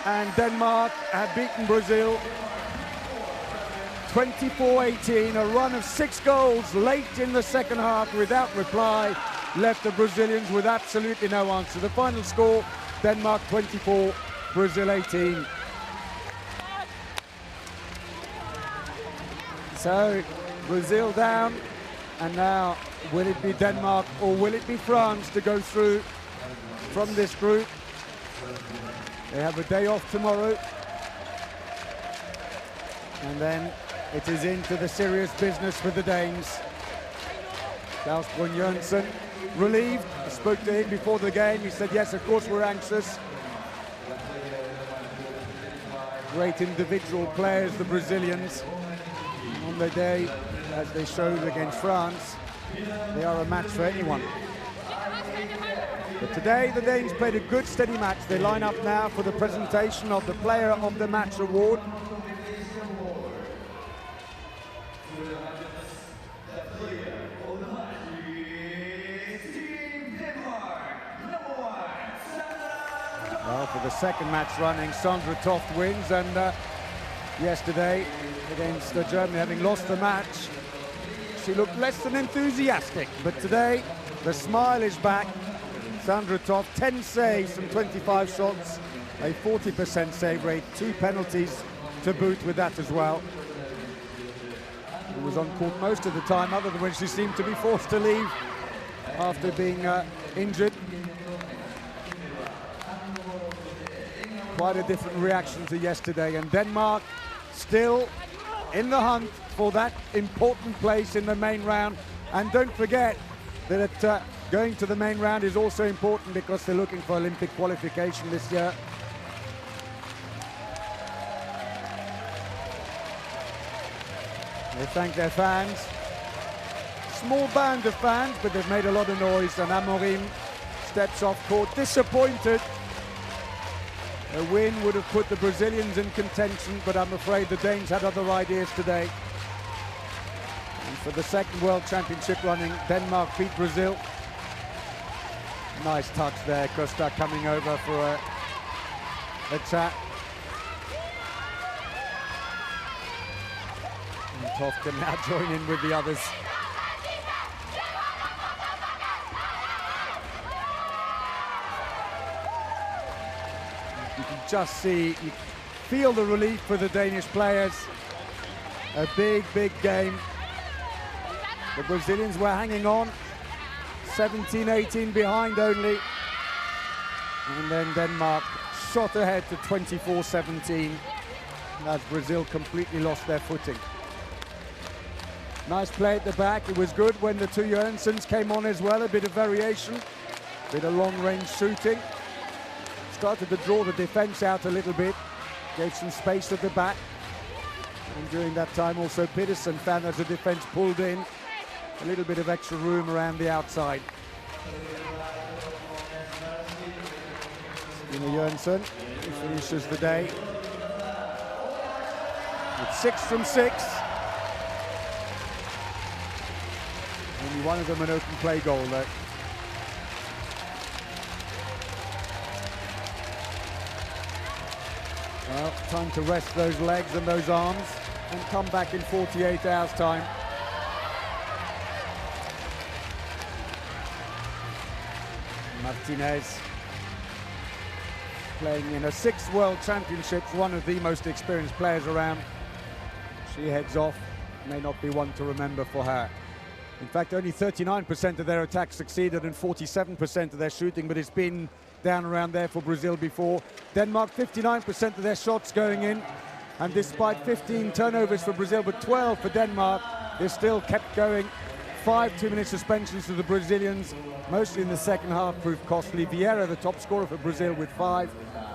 and Denmark have beaten Brazil 24-18, a run of 6 goals late in the second half without reply. left the Brazilians with absolutely no answer. The final score, Denmark 24, Brazil 18. So, Brazil down, and now will it be Denmark or will it be France to go through from this group? They have a day off tomorrow, and then it is into the serious business for the Danes. Klaus Brun-Jørgensen, relieved. I spoke to him before the game. He said, yes, of course we're anxious. Great individual players, the Brazilians. On the day, as they showed against France, they are a match for anyone. But today, the Danes played a good, steady match. They line up now for the presentation of the Player of the Match award. Well, for the second match running, Sandra Toft wins, and yesterday against Germany, having lost the match, she looked less than enthusiastic. But today, the smile is back. Sandra Toft, 10 saves from 25 shots, a 40% save rate, 2 penalties to boot with that as well. She was on court most of the time, other than when she seemed to be forced to leave after being injured. Quite a different reaction to yesterday, and Denmark still in the hunt for that important place in the main round. And don't forget that going to the main round is also important because they're looking for Olympic qualification this year. They thank their fans. Small band of fans, but they've made a lot of noise, and Amorim steps off court disappointed. A win would have put the Brazilians in contention, but I'm afraid the Danes had other ideas today. And for the second World Championship running, Denmark beat Brazil. Nice touch there, Costa coming over for a chat. And Toft can now join in with the others. You can just see, you feel the relief for the Danish players. A big, big game. The Brazilians were hanging on, 17-18 behind only. And then Denmark shot ahead to 24-17 as Brazil completely lost their footing. Nice play at the back. It was good when the two Jørgensens came on as well. A bit of variation, a bit of long-range shooting. Started to draw the defense out a little bit, gave some space at the back. And during that time also Pedersen found as the defense pulled in, a little bit of extra room around the outside. Jørgensen finishes the day with 6 from 6. Only one of them an open play goal though. Well, time to rest those legs and those arms and come back in 48 hours time. Martinez playing in her 6th World Championships, one of the most experienced players around. She heads off, may not be one to remember for her. In fact, only 39% of their attacks succeeded and 47% of their shooting, but it's been down around there for Brazil before. Denmark, 59% of their shots going in, and despite 15 turnovers for Brazil, but 12 for Denmark, they still kept going. 5 2-minute suspensions to the Brazilians, mostly in the second half, proved costly. Vieira, the top scorer for Brazil, with 5.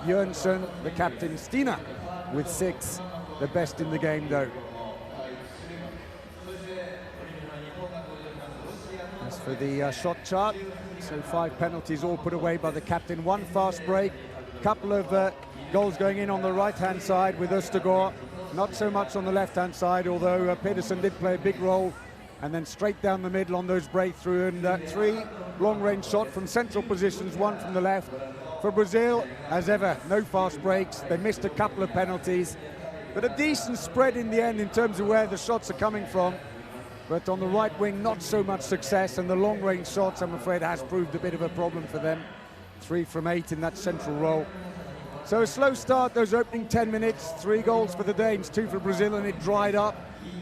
Jørgensen, the captain, Stina, with 6. The best in the game, though. As for the shot chart, so 5 penalties all put away by the captain. 1 fast break, couple of goals going in on the right-hand side with Østergaard. Not so much on the left-hand side, although Pedersen did play a big role. And then straight down the middle on those breakthrough, and 3 long-range shot from central positions, 1 from the left. For Brazil, as ever, no fast breaks. They missed a couple of penalties, but a decent spread in the end in terms of where the shots are coming from. but on the right wing, not so much success, and the long-range shots, I'm afraid, has proved a bit of a problem for them. 3 from 8 in that central role. So a slow start, those opening 10 minutes, 3 goals for the Danes, 2 for Brazil, and it dried up.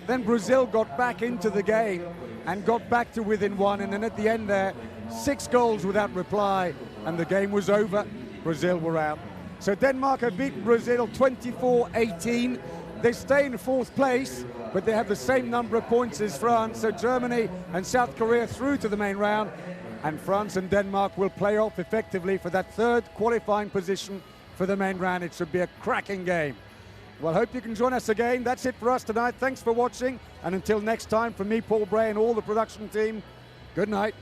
Then Brazil got back into the game and got back to within 1, and then at the end there, 6 goals without reply, and the game was over. Brazil were out. So Denmark have beaten Brazil 24-18. They stay in 4th place, but they have the same number of points as France. So Germany and South Korea through to the main round, and France and Denmark will play off effectively for that 3rd qualifying position for the main round. It should be a cracking game. Well, hope you can join us again. That's it for us tonight. Thanks for watching, and until next time, from me, Paul Bray, and all the production team, good night.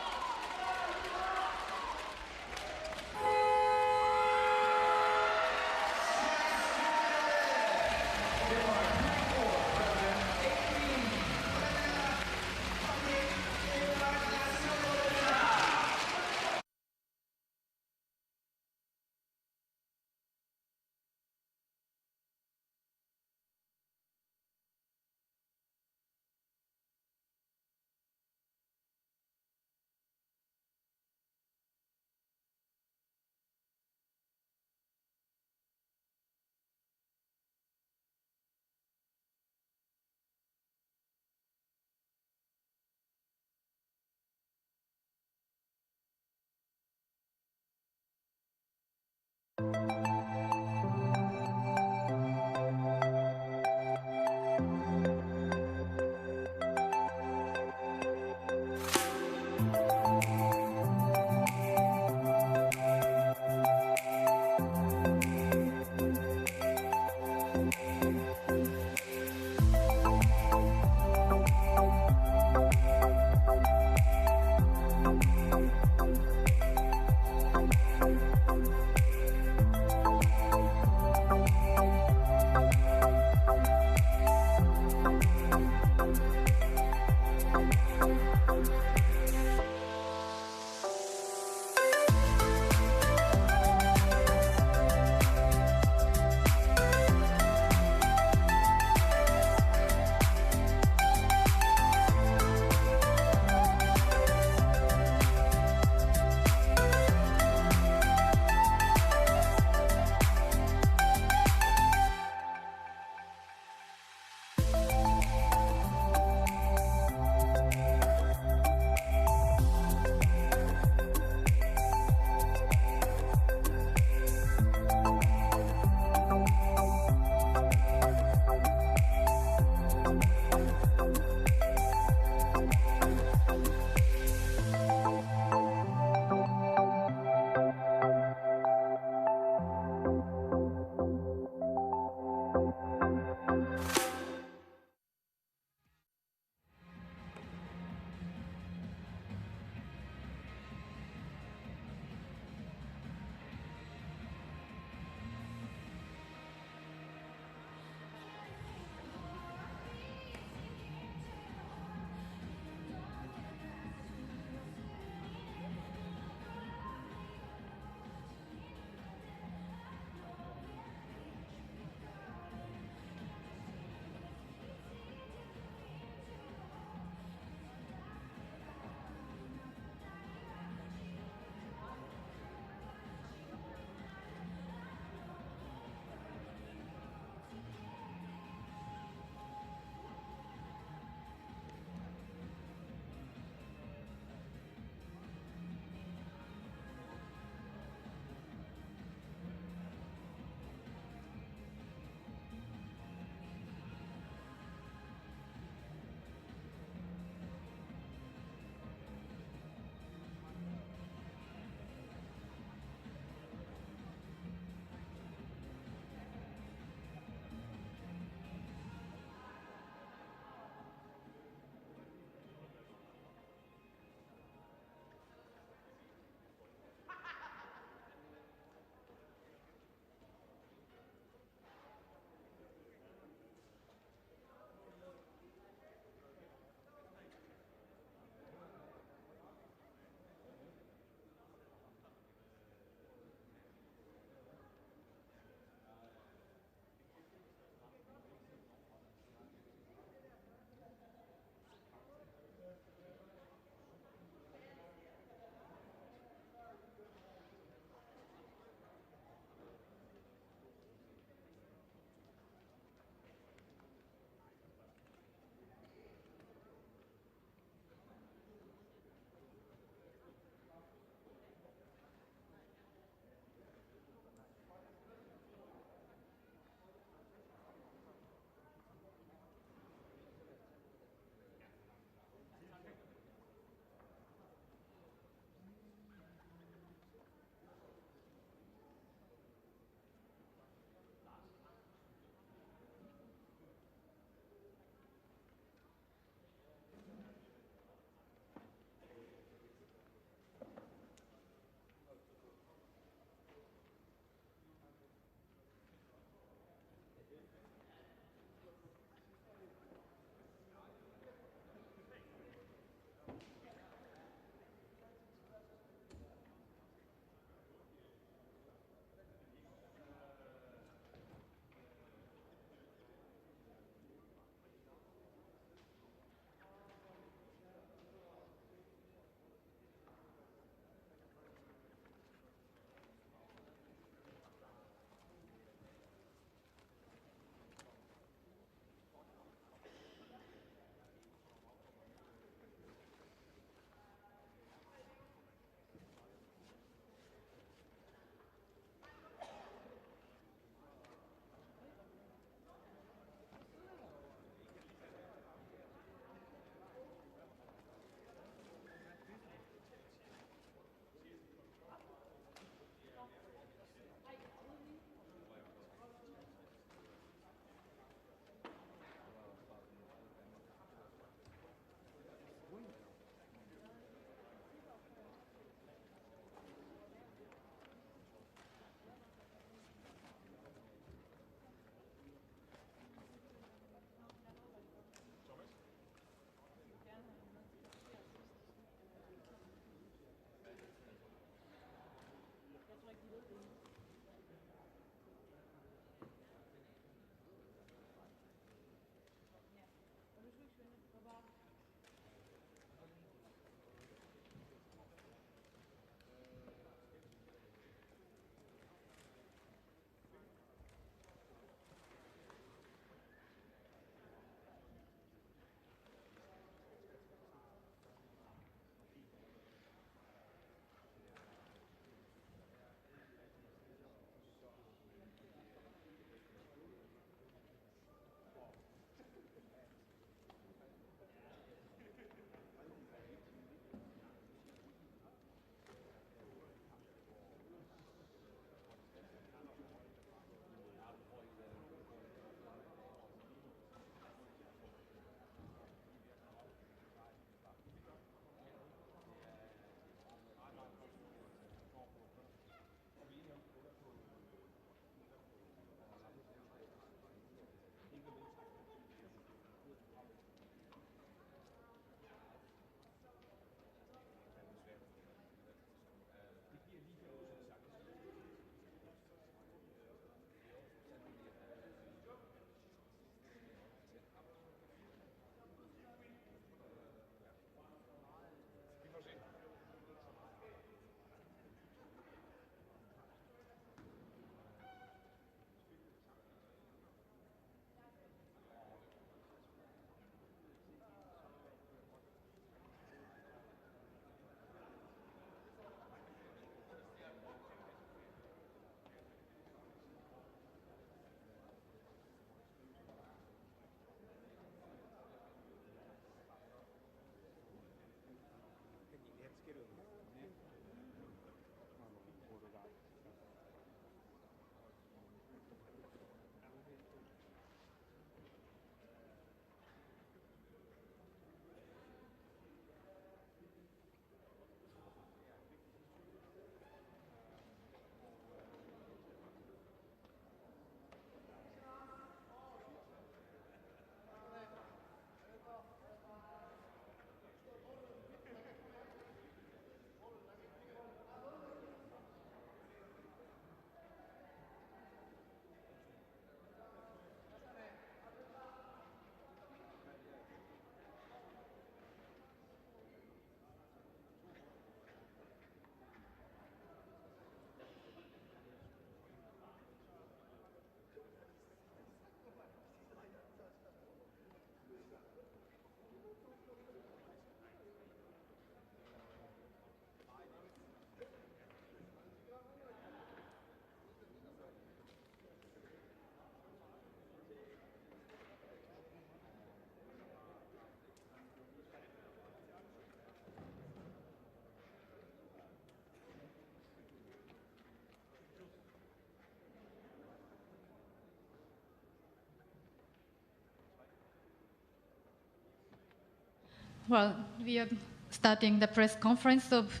Well, we are starting the press conference of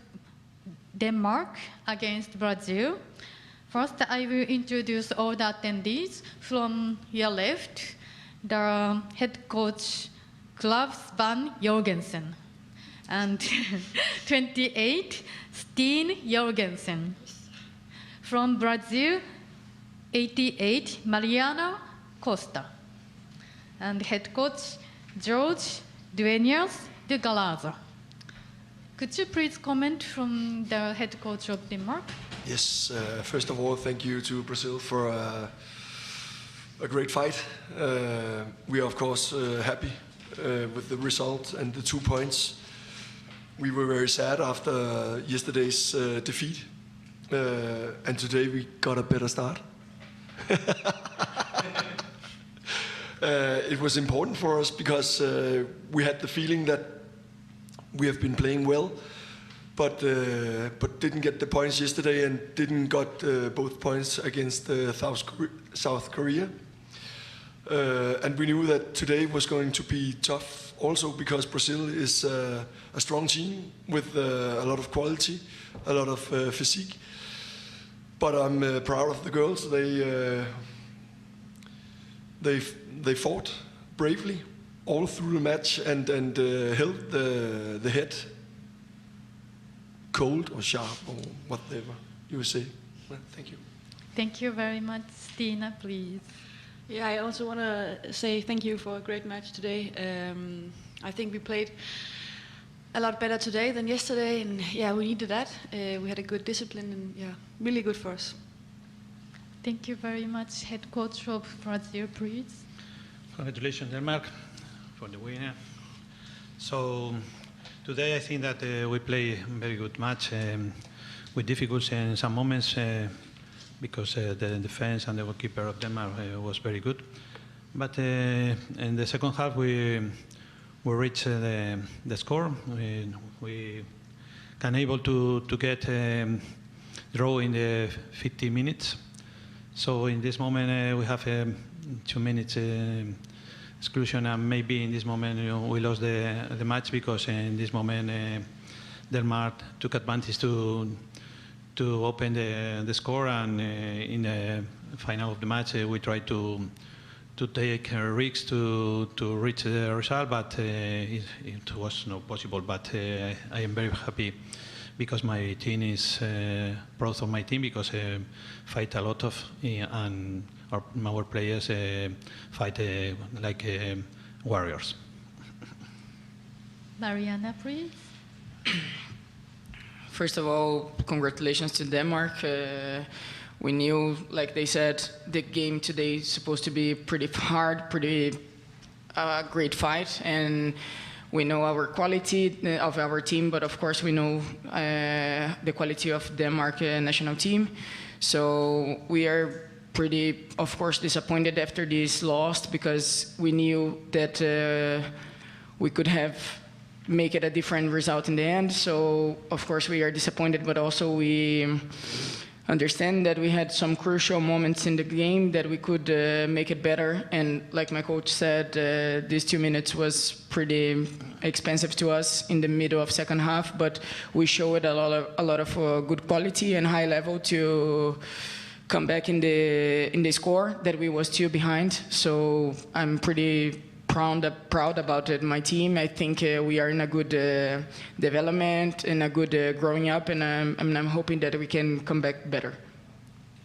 Denmark against Brazil. First, I will introduce all the attendees. From your left, the head coach, Klaus van Jorgensen. And 28, Steen Jorgensen. From Brazil, 88, Mariana Costa. And head coach, George Dueñas de Galaza. Could you please comment from the head coach of Denmark? Yes, first of all, thank you to Brazil for a great fight. We are, of course, happy with the result and the 2 points. We were very sad after yesterday's defeat, and today we got a better start. It was important for us because we had the feeling that we have been playing well, but didn't get the points yesterday and didn't got both points against South Korea. And we knew that today was going to be tough also because Brazil is a strong team with a lot of quality, a lot of physique. But I'm proud of the girls. They fought bravely all through the match and held the head cold or sharp or whatever you say. Well, thank you. Thank you very much. Stina, please. Yeah, I also want to say thank you for a great match today. I think we played a lot better today than yesterday, and yeah, we needed that. We had a good discipline, and yeah, really good for us. Thank you very much. Head coach of Brazil, please. Congratulations, Denmark, for the winner. So today I think that we play a very good match with difficulties in some moments because the defense and the goalkeeper of Denmark was very good. But in the second half we reached the score. We can able to get draw in the 50 minutes. So in this moment we have 2 minutes exclusion, and maybe in this moment we lost the match because in this moment Denmark took advantage to open the score, and in the final of the match we tried to take risks to reach the result, but it was not possible. But I am very happy because my team is proud of my team because fight a lot of and our players fight like warriors. Mariana, please. First of all, congratulations to Denmark. We knew, like they said, the game today is supposed to be pretty hard, pretty great fight, and we know our quality of our team, but of course we know the quality of Denmark national team. So we are pretty, of course, disappointed after this loss because we knew that we could have make it a different result in the end. So of course we are disappointed, but also we understand that we had some crucial moments in the game that we could make it better. And like my coach said, these 2 minutes was pretty expensive to us in the middle of second half, but we showed a lot of good quality and high level to come back in the score that we was 2 behind. So I'm pretty proud about it, my team. I think we are in a good development and a good growing up, and I'm hoping that we can come back better.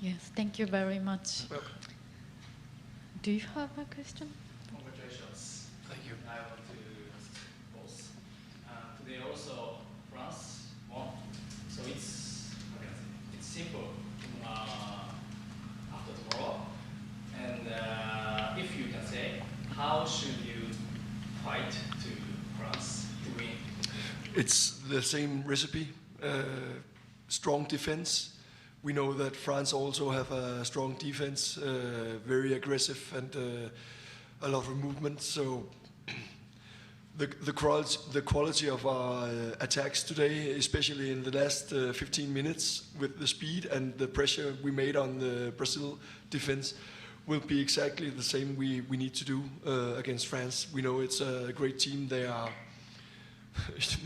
Yes, thank you very much. Welcome. Do you have a question? Congratulations. Thank you. I want to ask both. Today also France won, so it's simple after tomorrow. And if you can say, how should you fight to France to win? It's the same recipe, strong defense. We know that France also have a strong defense, very aggressive and a lot of movement. So the quality of our attacks today, especially in the last 15 minutes with the speed and the pressure we made on the Brazil defense, will be exactly the same we need to do against France. We know it's a great team. They are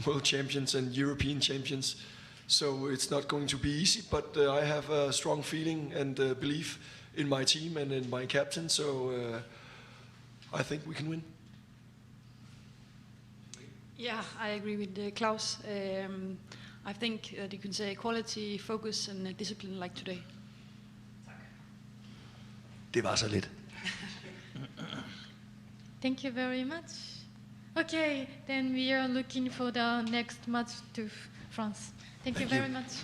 world champions and European champions. So it's not going to be easy, but I have a strong feeling and belief in my team and in my captain. So I think we can win. Yeah, I agree with Klaus. I think that you can say quality, focus and discipline like today. Det var så lidt. Thank you very much. Okay, then we are looking for the next match to France. Thank you very much.